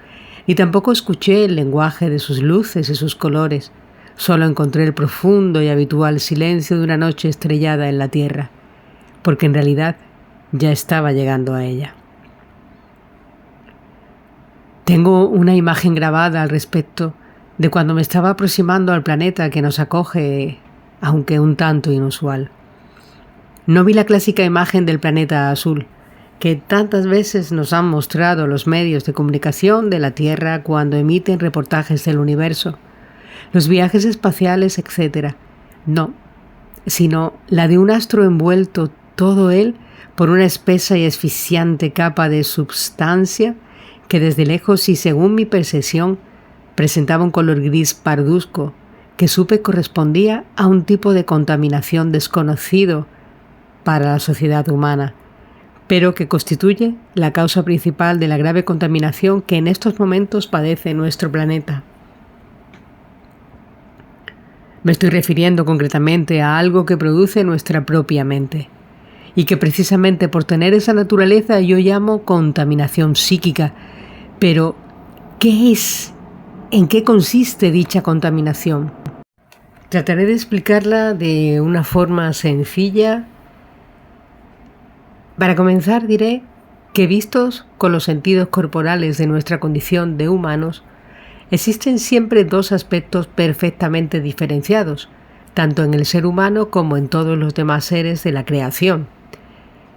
y tampoco escuché el lenguaje de sus luces y sus colores. Solo encontré el profundo y habitual silencio de una noche estrellada en la tierra, porque en realidad ya estaba llegando a ella. Tengo una imagen grabada al respecto de cuando me estaba aproximando al planeta que nos acoge, aunque un tanto inusual. No vi la clásica imagen del planeta azul, que tantas veces nos han mostrado los medios de comunicación de la Tierra cuando emiten reportajes del universo, los viajes espaciales, etc. No, sino la de un astro envuelto todo él por una espesa y asfixiante capa de substancia que desde lejos y según mi percepción presentaba un color gris parduzco que supe correspondía a un tipo de contaminación desconocido para la sociedad humana, pero que constituye la causa principal de la grave contaminación que en estos momentos padece nuestro planeta. Me estoy refiriendo concretamente a algo que produce nuestra propia mente, y que precisamente por tener esa naturaleza yo llamo contaminación psíquica. Pero, ¿qué es? ¿En qué consiste dicha contaminación? Trataré de explicarla de una forma sencilla. Para comenzar diré que vistos con los sentidos corporales de nuestra condición de humanos, existen siempre dos aspectos perfectamente diferenciados, tanto en el ser humano como en todos los demás seres de la creación.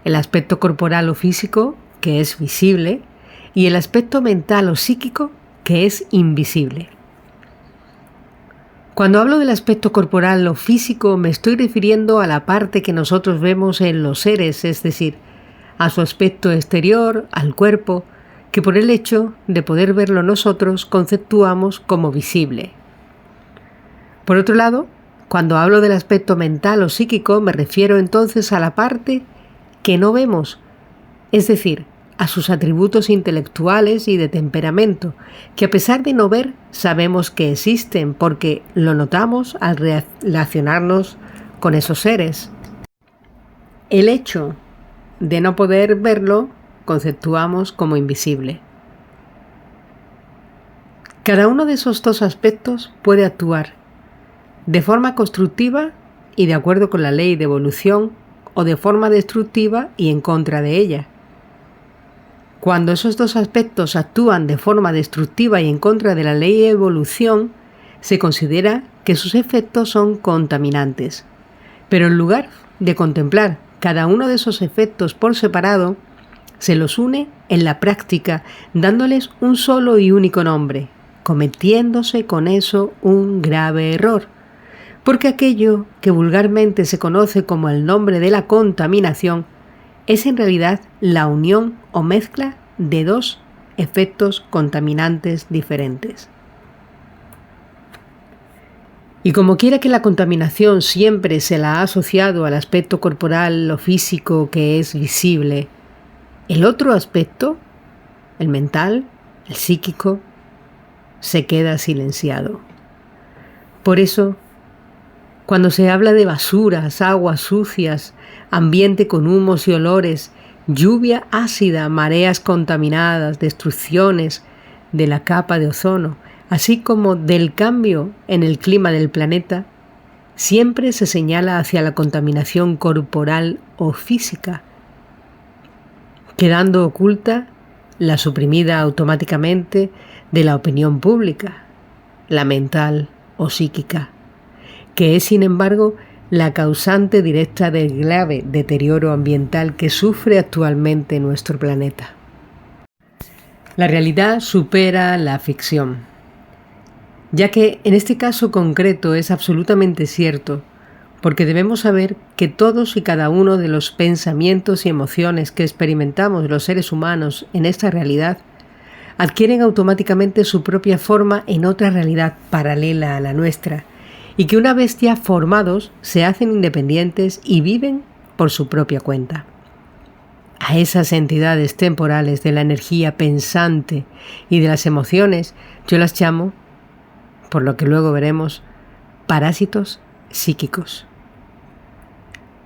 El aspecto corporal o físico, que es visible, y el aspecto mental o psíquico, que es invisible. Cuando hablo del aspecto corporal o físico, me estoy refiriendo a la parte que nosotros vemos en los seres, es decir, a su aspecto exterior, al cuerpo, que por el hecho de poder verlo nosotros conceptuamos como visible. Por otro lado, cuando hablo del aspecto mental o psíquico, me refiero entonces a la parte que no vemos, es decir, a sus atributos intelectuales y de temperamento, que a pesar de no ver, sabemos que existen porque lo notamos al relacionarnos con esos seres. El hecho de no poder verlo conceptuamos como invisible. Cada uno de esos dos aspectos puede actuar de forma constructiva y de acuerdo con la ley de evolución, o de forma destructiva y en contra de ella. Cuando esos dos aspectos actúan de forma destructiva y en contra de la ley de evolución, se considera que sus efectos son contaminantes. Pero en lugar de contemplar cada uno de esos efectos por separado, se los une en la práctica, dándoles un solo y único nombre, cometiéndose con eso un grave error, porque aquello que vulgarmente se conoce como el nombre de la contaminación es en realidad la unión o mezcla de dos efectos contaminantes diferentes. Y como quiera que la contaminación siempre se la ha asociado al aspecto corporal o físico que es visible, el otro aspecto, el mental, el psíquico, se queda silenciado. Por eso, cuando se habla de basuras, aguas sucias, ambiente con humos y olores, lluvia ácida, mareas contaminadas, destrucciones de la capa de ozono, así como del cambio en el clima del planeta, siempre se señala hacia la contaminación corporal o física, quedando oculta la suprimida automáticamente de la opinión pública, la mental o psíquica, que es sin embargo la causante directa del grave deterioro ambiental que sufre actualmente nuestro planeta. La realidad supera la ficción, ya que en este caso concreto es absolutamente cierto, porque debemos saber que todos y cada uno de los pensamientos y emociones que experimentamos los seres humanos en esta realidad adquieren automáticamente su propia forma en otra realidad paralela a la nuestra, y que una vez ya formados se hacen independientes y viven por su propia cuenta. A esas entidades temporales de la energía pensante y de las emociones yo las llamo, por lo que luego veremos, parásitos psíquicos.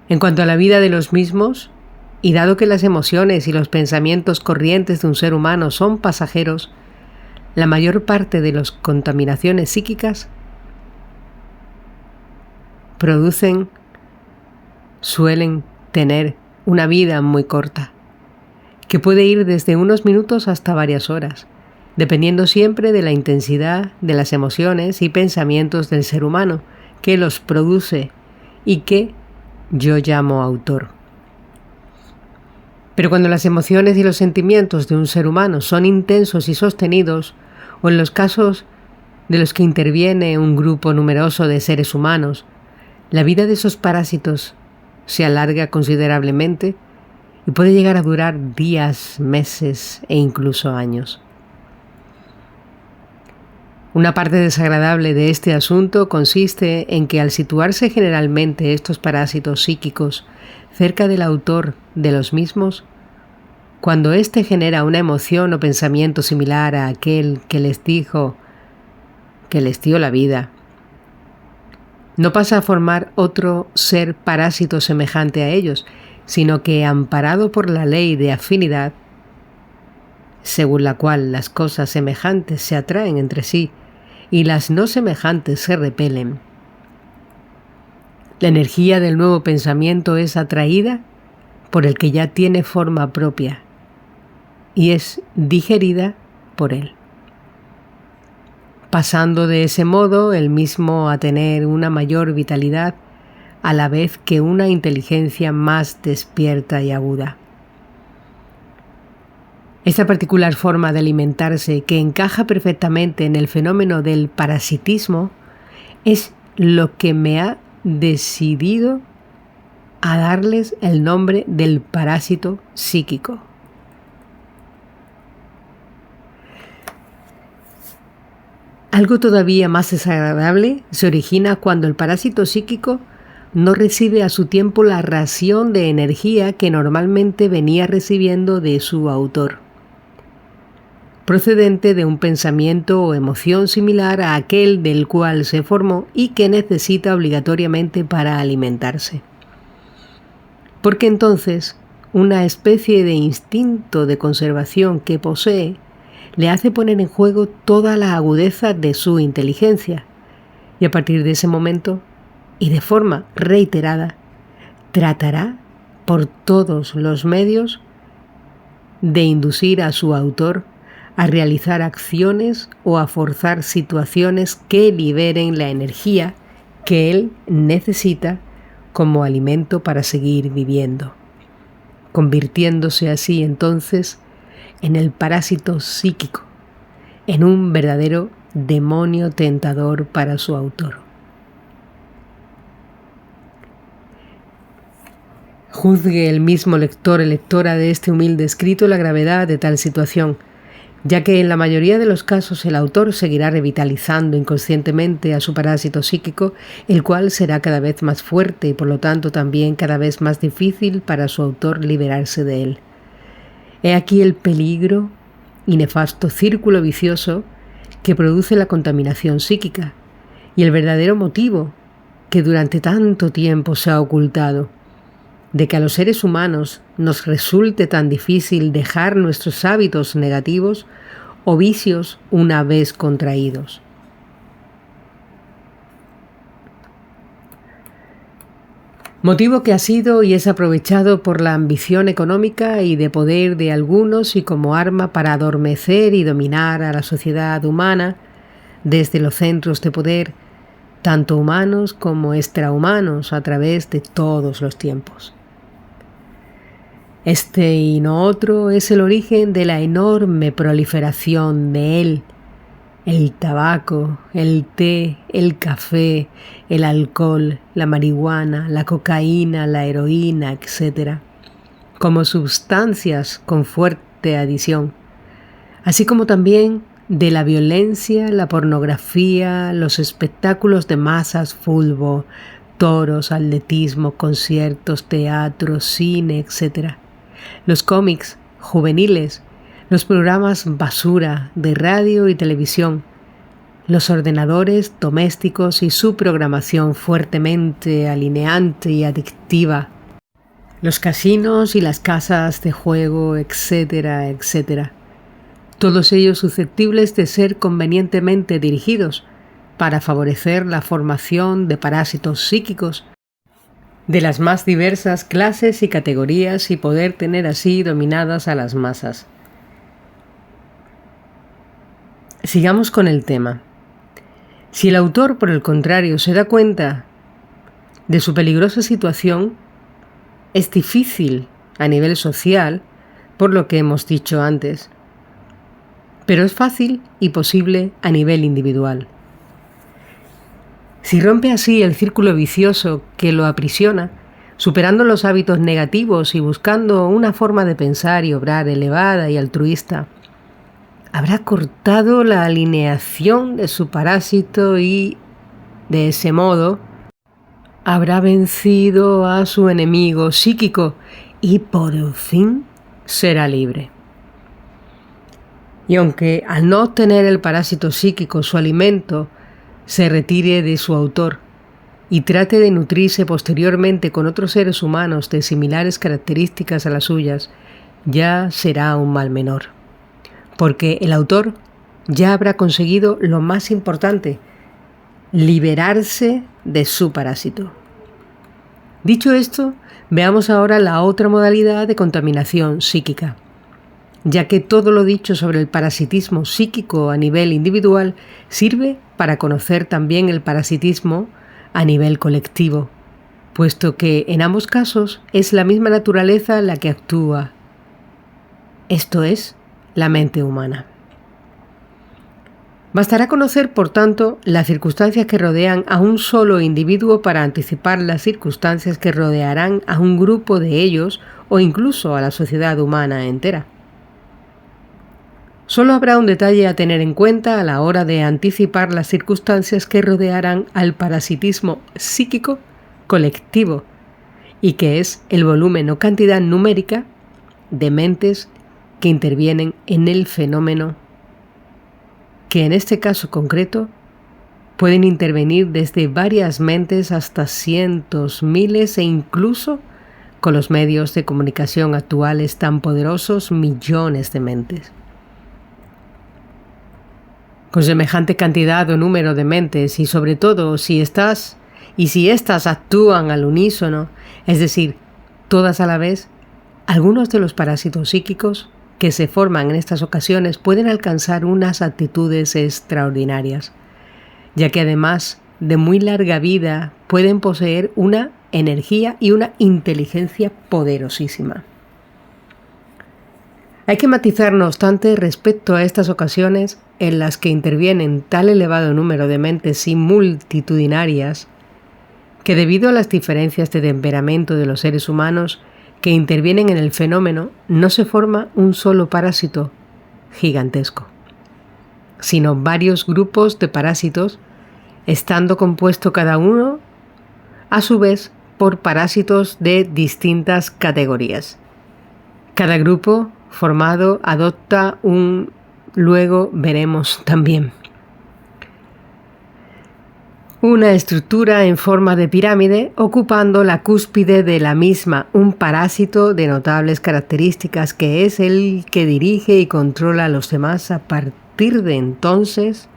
En cuanto a la vida de los mismos, y dado que las emociones y los pensamientos corrientes de un ser humano son pasajeros, la mayor parte de las contaminaciones psíquicas suelen tener una vida muy corta, que puede ir desde unos minutos hasta varias horas, dependiendo siempre de la intensidad de las emociones y pensamientos del ser humano que los produce y que yo llamo autor. Pero cuando las emociones y los sentimientos de un ser humano son intensos y sostenidos, o en los casos de los que interviene un grupo numeroso de seres humanos, la vida de esos parásitos se alarga considerablemente y puede llegar a durar días, meses e incluso años. Una parte desagradable de este asunto consiste en que al situarse generalmente estos parásitos psíquicos cerca del autor de los mismos, cuando éste genera una emoción o pensamiento similar a aquel que les dio la vida, no pasa a formar otro ser parásito semejante a ellos, sino que, amparado por la ley de afinidad, según la cual las cosas semejantes se atraen entre sí y las no semejantes se repelen, la energía del nuevo pensamiento es atraída por el que ya tiene forma propia y es digerida por él, pasando de ese modo el mismo a tener una mayor vitalidad a la vez que una inteligencia más despierta y aguda. Esta particular forma de alimentarse, que encaja perfectamente en el fenómeno del parasitismo, es lo que me ha decidido a darles el nombre del parásito psíquico. Algo todavía más desagradable se origina cuando el parásito psíquico no recibe a su tiempo la ración de energía que normalmente venía recibiendo de su autor, procedente de un pensamiento o emoción similar a aquel del cual se formó y que necesita obligatoriamente para alimentarse. Porque entonces una especie de instinto de conservación que posee le hace poner en juego toda la agudeza de su inteligencia, y a partir de ese momento, y de forma reiterada, tratará por todos los medios de inducir a su autor a realizar acciones o a forzar situaciones que liberen la energía que él necesita como alimento para seguir viviendo, convirtiéndose así entonces en el parásito psíquico, en un verdadero demonio tentador para su autor. Juzgue el mismo lector o lectora de este humilde escrito la gravedad de tal situación, ya que en la mayoría de los casos el autor seguirá revitalizando inconscientemente a su parásito psíquico, el cual será cada vez más fuerte y por lo tanto también cada vez más difícil para su autor liberarse de él. He aquí el peligro y nefasto círculo vicioso que produce la contaminación psíquica y el verdadero motivo que durante tanto tiempo se ha ocultado, de que a los seres humanos nos resulte tan difícil dejar nuestros hábitos negativos o vicios una vez contraídos. Motivo que ha sido y es aprovechado por la ambición económica y de poder de algunos y como arma para adormecer y dominar a la sociedad humana desde los centros de poder, tanto humanos como extrahumanos, a través de todos los tiempos. Este y no otro es el origen de la enorme proliferación de él, el tabaco, el té, el café, el alcohol, la marihuana, la cocaína, la heroína, etc., como sustancias con fuerte adición, así como también de la violencia, la pornografía, los espectáculos de masas, fútbol, toros, atletismo, conciertos, teatro, cine, etc., los cómics juveniles, los programas basura de radio y televisión, los ordenadores domésticos y su programación fuertemente alineante y adictiva, los casinos y las casas de juego, etcétera, etcétera. Todos ellos susceptibles de ser convenientemente dirigidos para favorecer la formación de parásitos psíquicos de las más diversas clases y categorías y poder tener así dominadas a las masas. Sigamos con el tema. Si el autor, por el contrario, se da cuenta de su peligrosa situación, es difícil a nivel social, por lo que hemos dicho antes, pero es fácil y posible a nivel individual. Si rompe así el círculo vicioso que lo aprisiona, superando los hábitos negativos y buscando una forma de pensar y obrar elevada y altruista, habrá cortado la alineación de su parásito y, de ese modo, habrá vencido a su enemigo psíquico y por fin será libre. Y aunque al no obtener el parásito psíquico su alimento, se retire de su autor y trate de nutrirse posteriormente con otros seres humanos de similares características a las suyas, ya será un mal menor. Porque el autor ya habrá conseguido lo más importante, liberarse de su parásito. Dicho esto, veamos ahora la otra modalidad de contaminación psíquica, ya que todo lo dicho sobre el parasitismo psíquico a nivel individual sirve para conocer también el parasitismo a nivel colectivo, puesto que en ambos casos es la misma naturaleza la que actúa, esto es, la mente humana. Bastará conocer, por tanto, las circunstancias que rodean a un solo individuo para anticipar las circunstancias que rodearán a un grupo de ellos o incluso a la sociedad humana entera. Solo habrá un detalle a tener en cuenta a la hora de anticipar las circunstancias que rodearán al parasitismo psíquico colectivo, y que es el volumen o cantidad numérica de mentes que intervienen en el fenómeno, que en este caso concreto pueden intervenir desde varias mentes hasta cientos, miles e incluso, con los medios de comunicación actuales tan poderosos, millones de mentes. Con semejante cantidad o número de mentes y sobre todo si éstas actúan al unísono, es decir, todas a la vez, algunos de los parásitos psíquicos que se forman en estas ocasiones pueden alcanzar unas actitudes extraordinarias, ya que además de muy larga vida pueden poseer una energía y una inteligencia poderosísima. Hay que matizar, no obstante, respecto a estas ocasiones en las que intervienen tal elevado número de mentes y multitudinarias, que debido a las diferencias de temperamento de los seres humanos que intervienen en el fenómeno, no se forma un solo parásito gigantesco, sino varios grupos de parásitos, estando compuesto cada uno, a su vez, por parásitos de distintas categorías. Cada grupo formado adopta luego veremos también una estructura en forma de pirámide, ocupando la cúspide de la misma un parásito de notables características que es el que dirige y controla a los demás a partir de entonces,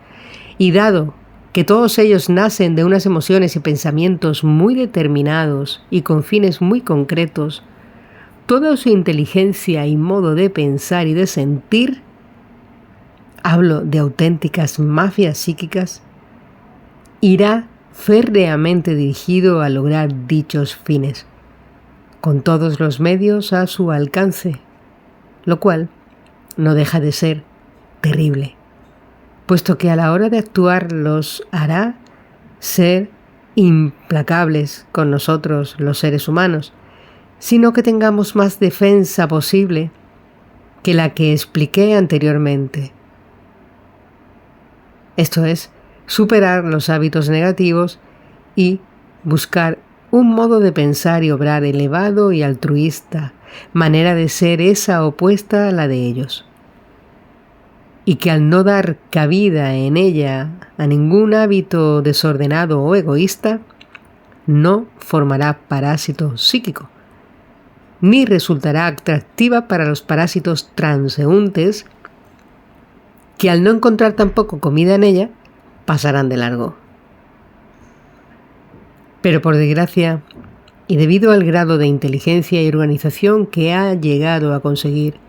y dado que todos ellos nacen de unas emociones y pensamientos muy determinados y con fines muy concretos, toda su inteligencia y modo de pensar y de sentir, hablo de auténticas mafias psíquicas, irá férreamente dirigido a lograr dichos fines, con todos los medios a su alcance, lo cual no deja de ser terrible, puesto que a la hora de actuar los hará ser implacables con nosotros, los seres humanos, sino que tengamos más defensa posible que la que expliqué anteriormente. Esto es, superar los hábitos negativos y buscar un modo de pensar y obrar elevado y altruista, manera de ser esa opuesta a la de ellos. y que al no dar cabida en ella a ningún hábito desordenado o egoísta, no formará parásito psíquico, ni resultará atractiva para los parásitos transeúntes que al no encontrar tampoco comida en ella, pasarán de largo. Pero por desgracia, y debido al grado de inteligencia y organización que ha llegado a conseguir,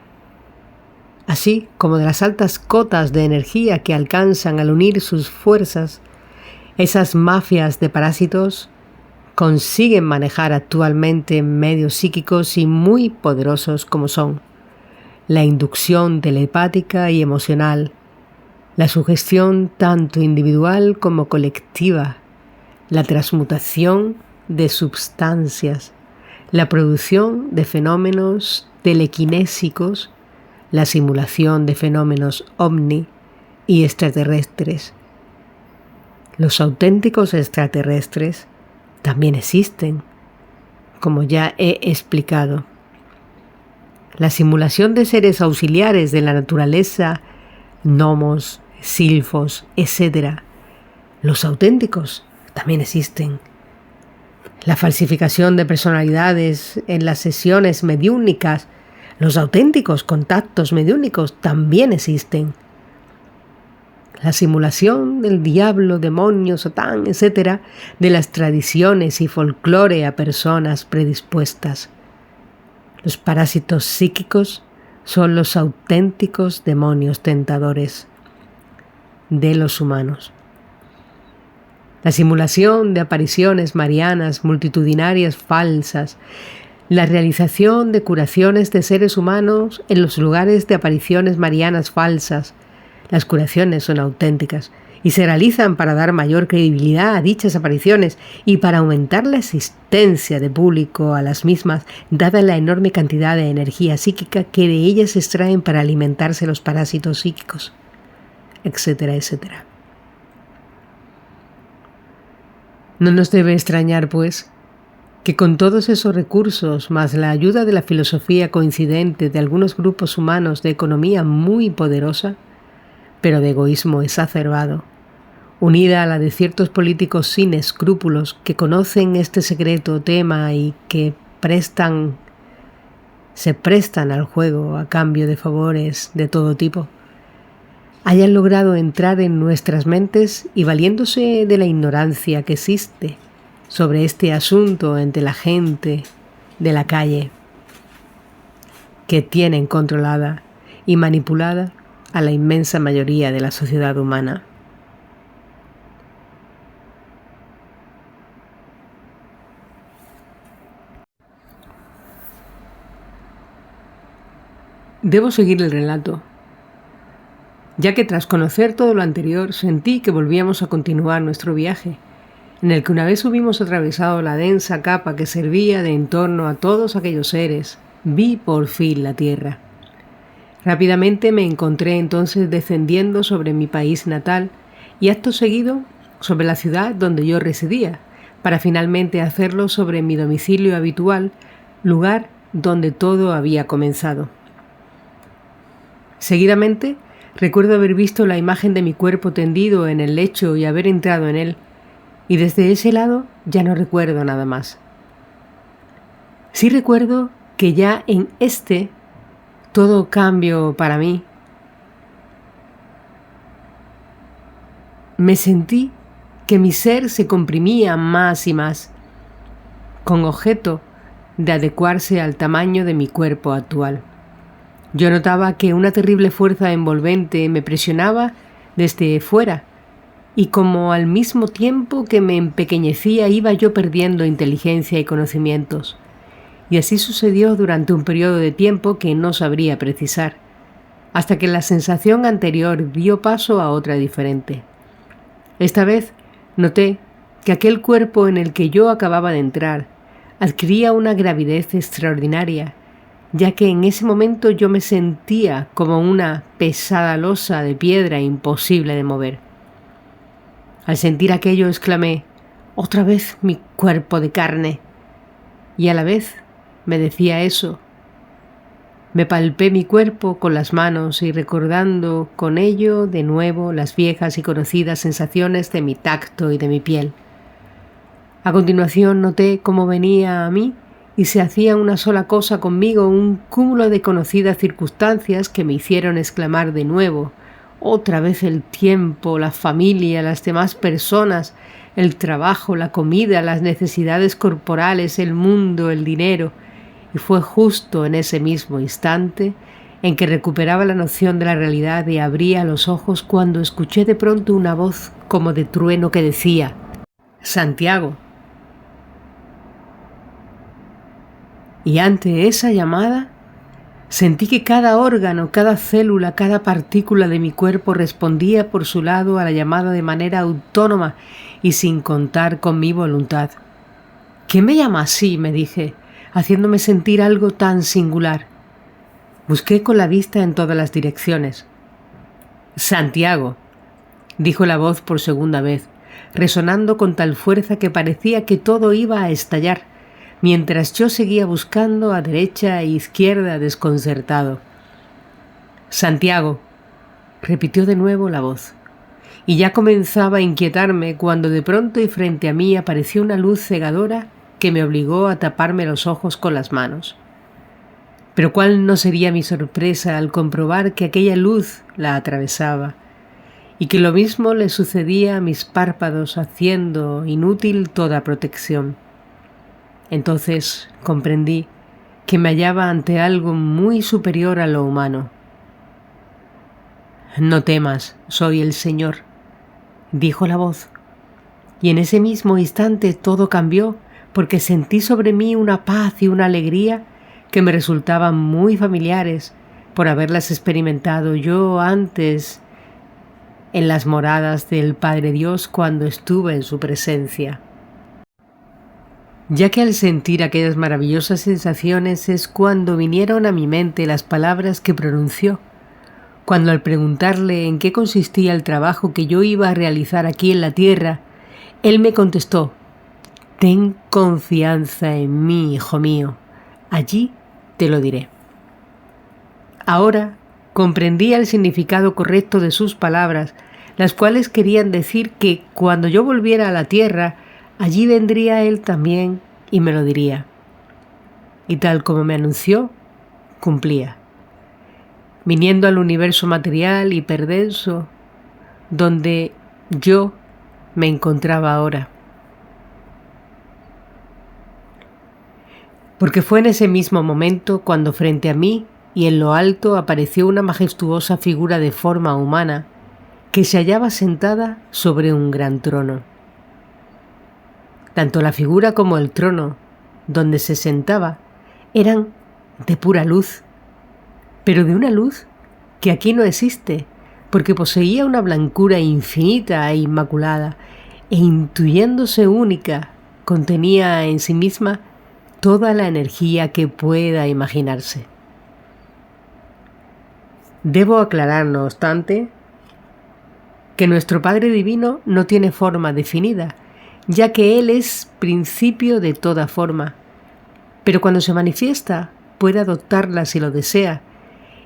así como de las altas cotas de energía que alcanzan al unir sus fuerzas, esas mafias de parásitos consiguen manejar actualmente medios psíquicos y muy poderosos como son la inducción telepática y emocional, la sugestión tanto individual como colectiva, la transmutación de sustancias, la producción de fenómenos telequinésicos, la simulación de fenómenos ovni y extraterrestres. Los auténticos extraterrestres también existen, como ya he explicado. La simulación de seres auxiliares de la naturaleza, gnomos, silfos, etc. Los auténticos también existen. La falsificación de personalidades en las sesiones mediúnicas, los auténticos contactos mediúnicos también existen. La simulación del diablo, demonio, Satán, etc., de las tradiciones y folclore a personas predispuestas. Los parásitos psíquicos son los auténticos demonios tentadores de los humanos. La simulación de apariciones marianas multitudinarias falsas, la realización de curaciones de seres humanos en los lugares de apariciones marianas falsas. Las curaciones son auténticas y se realizan para dar mayor credibilidad a dichas apariciones y para aumentar la asistencia de público a las mismas, dada la enorme cantidad de energía psíquica que de ellas se extraen para alimentarse los parásitos psíquicos, etcétera, etcétera. No nos debe extrañar, pues, que con todos esos recursos, más la ayuda de la filosofía coincidente de algunos grupos humanos de economía muy poderosa, pero de egoísmo exacerbado, unida a la de ciertos políticos sin escrúpulos que conocen este secreto tema y que se prestan al juego a cambio de favores de todo tipo, hayan logrado entrar en nuestras mentes y valiéndose de la ignorancia que existe sobre este asunto entre la gente de la calle, que tienen controlada y manipulada a la inmensa mayoría de la sociedad humana. Debo seguir el relato, ya que tras conocer todo lo anterior sentí que volvíamos a continuar nuestro viaje, en el que una vez hubimos atravesado la densa capa que servía de entorno a todos aquellos seres, vi por fin la tierra. Rápidamente me encontré entonces descendiendo sobre mi país natal y acto seguido sobre la ciudad donde yo residía, para finalmente hacerlo sobre mi domicilio habitual, lugar donde todo había comenzado. Seguidamente, recuerdo haber visto la imagen de mi cuerpo tendido en el lecho y haber entrado en él, y desde ese lado ya no recuerdo nada más. Sí recuerdo que ya en todo cambio para mí. Me sentí que mi ser se comprimía más y más, con objeto de adecuarse al tamaño de mi cuerpo actual. Yo notaba que una terrible fuerza envolvente me presionaba desde fuera, y como al mismo tiempo que me empequeñecía iba yo perdiendo inteligencia y conocimientos. Y así sucedió durante un periodo de tiempo que no sabría precisar, hasta que la sensación anterior dio paso a otra diferente. Esta vez noté que aquel cuerpo en el que yo acababa de entrar adquiría una gravidez extraordinaria, ya que en ese momento yo me sentía como una pesada losa de piedra imposible de mover. Al sentir aquello exclamé: «¡Otra vez mi cuerpo de carne!», y a la vez me decía eso, Me palpé mi cuerpo con las manos y recordando con ello de nuevo las viejas y conocidas sensaciones de mi tacto y de mi piel. A continuación noté cómo venía a mí y se hacía una sola cosa conmigo, un cúmulo de conocidas circunstancias que me hicieron exclamar de nuevo, otra vez el tiempo, la familia, las demás personas, el trabajo, la comida, las necesidades corporales, el mundo, el dinero. Y fue justo en ese mismo instante en que recuperaba la noción de la realidad y abría los ojos cuando escuché de pronto una voz como de trueno que decía: «Santiago». Y ante esa llamada sentí que cada órgano, cada célula, cada partícula de mi cuerpo respondía por su lado a la llamada de manera autónoma y sin contar con mi voluntad. «¿Qué me llama así?», me dije, haciéndome sentir algo tan singular. Busqué con la vista en todas las direcciones. «Santiago», dijo la voz por segunda vez, resonando con tal fuerza que parecía que todo iba a estallar, mientras yo seguía buscando a derecha e izquierda desconcertado. «Santiago», repitió de nuevo la voz, y ya comenzaba a inquietarme cuando de pronto y frente a mí apareció una luz cegadora que me obligó a taparme los ojos con las manos. Pero cuál no sería mi sorpresa al comprobar que aquella luz la atravesaba, y que lo mismo le sucedía a mis párpados, haciendo inútil toda protección. Entonces comprendí que me hallaba ante algo muy superior a lo humano. «No temas, soy el Señor», dijo la voz, y en ese mismo instante todo cambió, porque sentí sobre mí una paz y una alegría que me resultaban muy familiares por haberlas experimentado yo antes en las moradas del Padre Dios cuando estuve en su presencia. Ya que al sentir aquellas maravillosas sensaciones es cuando vinieron a mi mente las palabras que pronunció, cuando al preguntarle en qué consistía el trabajo que yo iba a realizar aquí en la tierra, él me contestó: «Ten confianza en mí, hijo mío, allí te lo diré». Ahora comprendía el significado correcto de sus palabras, las cuales querían decir que cuando yo volviera a la tierra, allí vendría él también y me lo diría. Y tal como me anunció, cumplía, viniendo al universo material y perverso, donde yo me encontraba ahora. Porque fue en ese mismo momento cuando frente a mí y en lo alto apareció una majestuosa figura de forma humana que se hallaba sentada sobre un gran trono. Tanto la figura como el trono donde se sentaba eran de pura luz, pero de una luz que aquí no existe, porque poseía una blancura infinita e inmaculada, e intuyéndose única, contenía en sí misma toda la energía que pueda imaginarse. Debo aclarar, no obstante, que nuestro Padre Divino no tiene forma definida, ya que Él es principio de toda forma, pero cuando se manifiesta puede adoptarla si lo desea,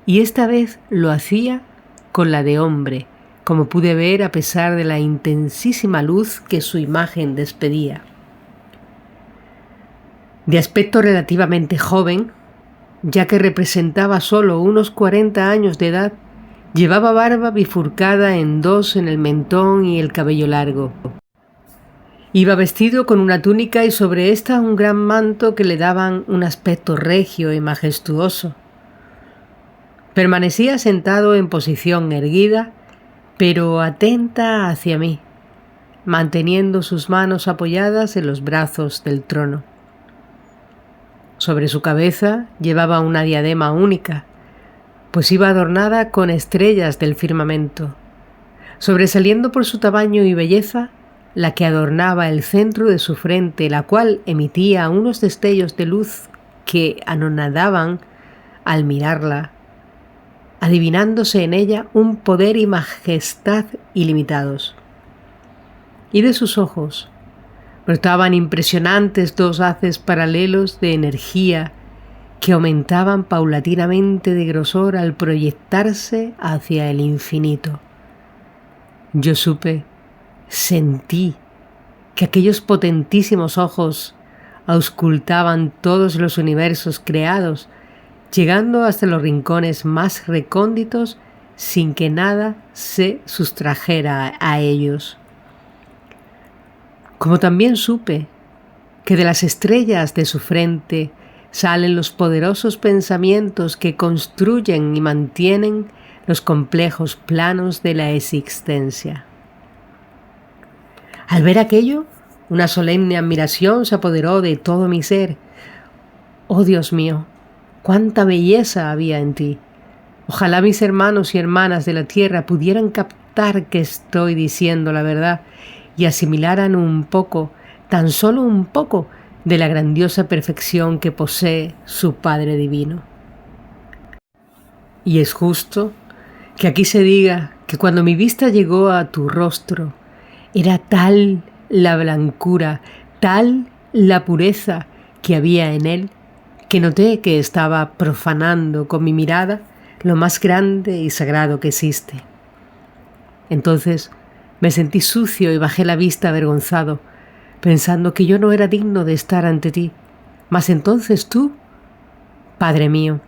y esta vez lo hacía con la de hombre, como pude ver a pesar de la intensísima luz que su imagen despedía. De aspecto relativamente joven, ya que representaba solo unos 40 años de edad, llevaba barba bifurcada en dos en el mentón y el cabello largo. Iba vestido con una túnica y sobre esta un gran manto que le daban un aspecto regio y majestuoso. Permanecía sentado en posición erguida, pero atenta hacia mí, manteniendo sus manos apoyadas en los brazos del trono. Sobre su cabeza llevaba una diadema única, pues iba adornada con estrellas del firmamento, sobresaliendo por su tamaño y belleza la que adornaba el centro de su frente, la cual emitía unos destellos de luz que anonadaban al mirarla, adivinándose en ella un poder y majestad ilimitados. Y de sus ojos brotaban impresionantes dos haces paralelos de energía que aumentaban paulatinamente de grosor al proyectarse hacia el infinito. Yo sentí que aquellos potentísimos ojos auscultaban todos los universos creados, llegando hasta los rincones más recónditos sin que nada se sustrajera a ellos. Como también supe que de las estrellas de su frente salen los poderosos pensamientos que construyen y mantienen los complejos planos de la existencia. Al ver aquello, una solemne admiración se apoderó de todo mi ser. ¡Oh, Dios mío! ¡Cuánta belleza había en ti! Ojalá mis hermanos y hermanas de la tierra pudieran captar que estoy diciendo la verdad y asimilaran un poco, tan solo un poco, de la grandiosa perfección que posee su Padre Divino. Y es justo que aquí se diga que cuando mi vista llegó a tu rostro, era tal la blancura, tal la pureza que había en él, que noté que estaba profanando con mi mirada lo más grande y sagrado que existe. Entonces me sentí sucio y bajé la vista avergonzado, pensando que yo no era digno de estar ante ti. Mas entonces tú, Padre mío,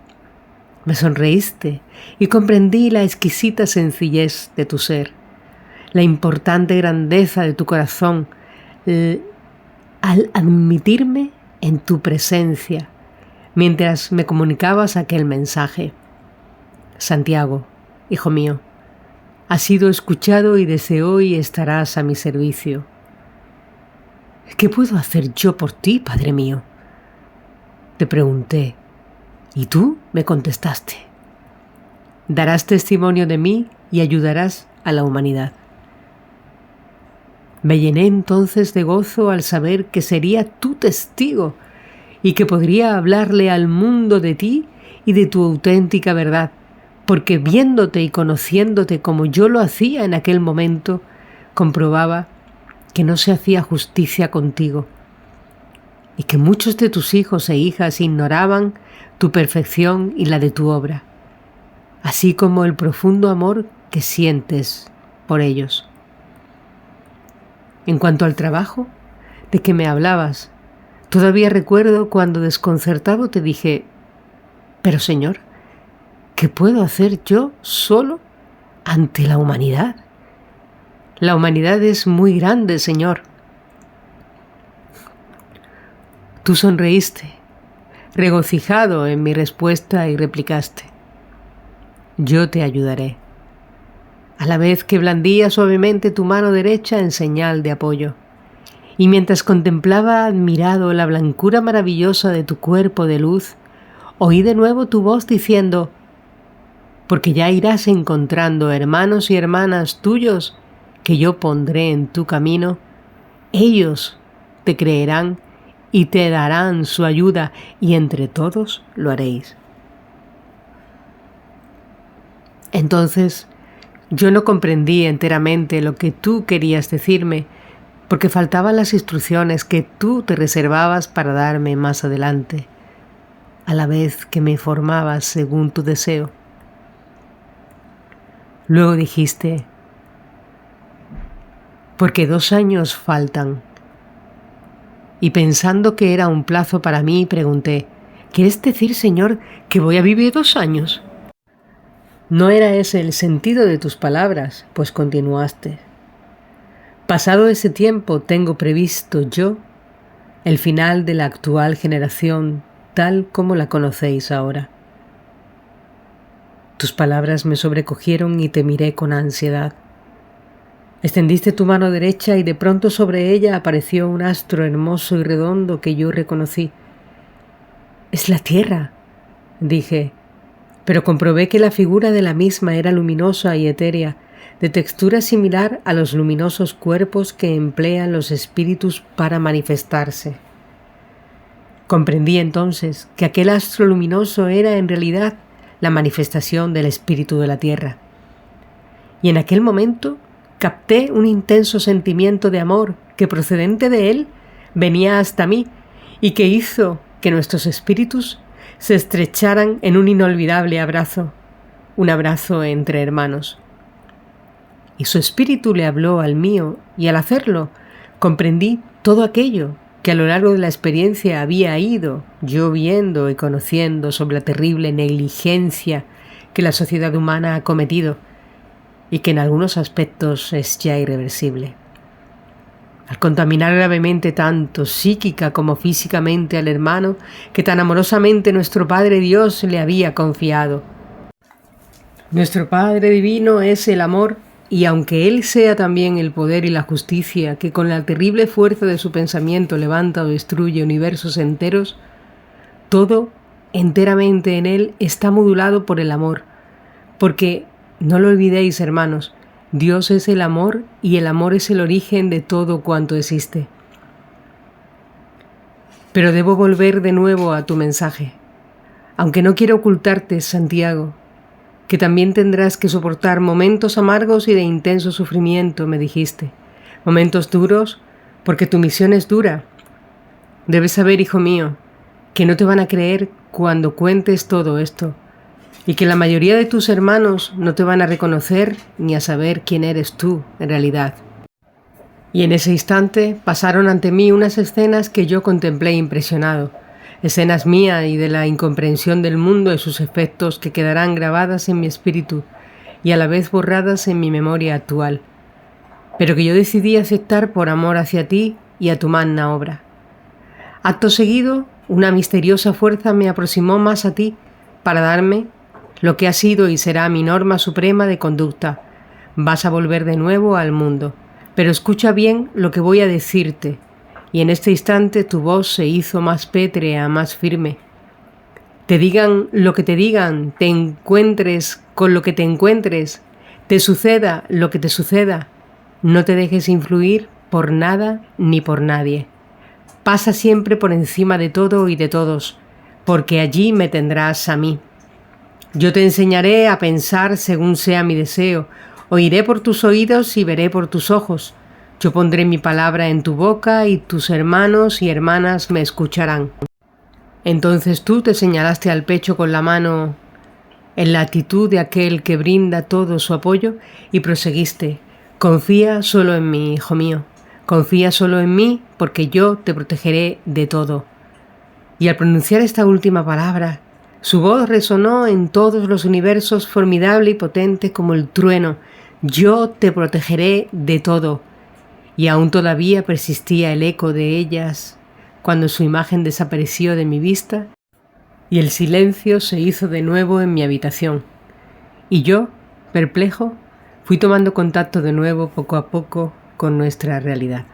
me sonreíste y comprendí la exquisita sencillez de tu ser, la importante grandeza de tu corazón, al admitirme en tu presencia, mientras me comunicabas aquel mensaje. Santiago, hijo mío, has sido escuchado y desde hoy estarás a mi servicio. ¿Qué puedo hacer yo por ti, Padre mío? Te pregunté, y tú me contestaste. Darás testimonio de mí y ayudarás a la humanidad. Me llené entonces de gozo al saber que sería tu testigo y que podría hablarle al mundo de ti y de tu auténtica verdad, porque viéndote y conociéndote como yo lo hacía en aquel momento, comprobaba que no se hacía justicia contigo y que muchos de tus hijos e hijas ignoraban tu perfección y la de tu obra, así como el profundo amor que sientes por ellos. En cuanto al trabajo de que me hablabas, todavía recuerdo cuando desconcertado te dije, pero Señor, ¿qué puedo hacer yo solo ante la humanidad? La humanidad es muy grande, Señor. Tú sonreíste, regocijado en mi respuesta, y replicaste, yo te ayudaré, a la vez que blandía suavemente tu mano derecha en señal de apoyo. Y mientras contemplaba admirado la blancura maravillosa de tu cuerpo de luz, oí de nuevo tu voz diciendo, porque ya irás encontrando hermanos y hermanas tuyos que yo pondré en tu camino, ellos te creerán y te darán su ayuda, y entre todos lo haréis. Entonces yo no comprendí enteramente lo que tú querías decirme, porque faltaban las instrucciones que tú te reservabas para darme más adelante, a la vez que me formabas según tu deseo. Luego dijiste, porque 2 años faltan. Y pensando que era un plazo para mí, pregunté, ¿quieres decir, Señor, que voy a vivir 2 años? No era ese el sentido de tus palabras, pues continuaste. Pasado ese tiempo tengo previsto yo el final de la actual generación tal como la conocéis ahora. Tus palabras me sobrecogieron y te miré con ansiedad. Extendiste tu mano derecha y de pronto sobre ella apareció un astro hermoso y redondo que yo reconocí. «Es la Tierra», dije, pero comprobé que la figura de la misma era luminosa y etérea, de textura similar a los luminosos cuerpos que emplean los espíritus para manifestarse. Comprendí entonces que aquel astro luminoso era en realidad la manifestación del espíritu de la Tierra. Y en aquel momento capté un intenso sentimiento de amor que procedente de él venía hasta mí y que hizo que nuestros espíritus se estrecharan en un inolvidable abrazo, un abrazo entre hermanos. Y su espíritu le habló al mío, y al hacerlo comprendí todo aquello que a lo largo de la experiencia había ido yo viendo y conociendo sobre la terrible negligencia que la sociedad humana ha cometido y que en algunos aspectos es ya irreversible. Al contaminar gravemente tanto psíquica como físicamente al hermano que tan amorosamente nuestro Padre Dios le había confiado. Nuestro Padre Divino es el amor, y aunque Él sea también el poder y la justicia que con la terrible fuerza de su pensamiento levanta o destruye universos enteros, todo enteramente en Él está modulado por el amor, porque, no lo olvidéis, hermanos, Dios es el amor y el amor es el origen de todo cuanto existe. Pero debo volver de nuevo a tu mensaje, aunque no quiero ocultarte, Santiago, que también tendrás que soportar momentos amargos y de intenso sufrimiento, me dijiste. Momentos duros, porque tu misión es dura. Debes saber, hijo mío, que no te van a creer cuando cuentes todo esto, y que la mayoría de tus hermanos no te van a reconocer ni a saber quién eres tú, en realidad. Y en ese instante pasaron ante mí unas escenas que yo contemplé impresionado. Escenas mías y de la incomprensión del mundo y sus efectos que quedarán grabadas en mi espíritu y a la vez borradas en mi memoria actual, pero que yo decidí aceptar por amor hacia ti y a tu magna obra. Acto seguido, una misteriosa fuerza me aproximó más a ti para darme lo que ha sido y será mi norma suprema de conducta. Vas a volver de nuevo al mundo, pero escucha bien lo que voy a decirte. Y en este instante tu voz se hizo más pétrea, más firme. Te digan lo que te digan, te encuentres con lo que te encuentres, te suceda lo que te suceda, no te dejes influir por nada ni por nadie. Pasa siempre por encima de todo y de todos, porque allí me tendrás a mí. Yo te enseñaré a pensar según sea mi deseo, oiré por tus oídos y veré por tus ojos. Yo pondré mi palabra en tu boca y tus hermanos y hermanas me escucharán. Entonces tú te señalaste al pecho con la mano en la actitud de aquel que brinda todo su apoyo y proseguiste. Confía solo en mí, hijo mío. Confía solo en mí porque yo te protegeré de todo. Y al pronunciar esta última palabra, su voz resonó en todos los universos formidable y potente como el trueno. Yo te protegeré de todo. Y aún todavía persistía el eco de ellas cuando su imagen desapareció de mi vista y el silencio se hizo de nuevo en mi habitación. Y yo, perplejo, fui tomando contacto de nuevo poco a poco con nuestra realidad.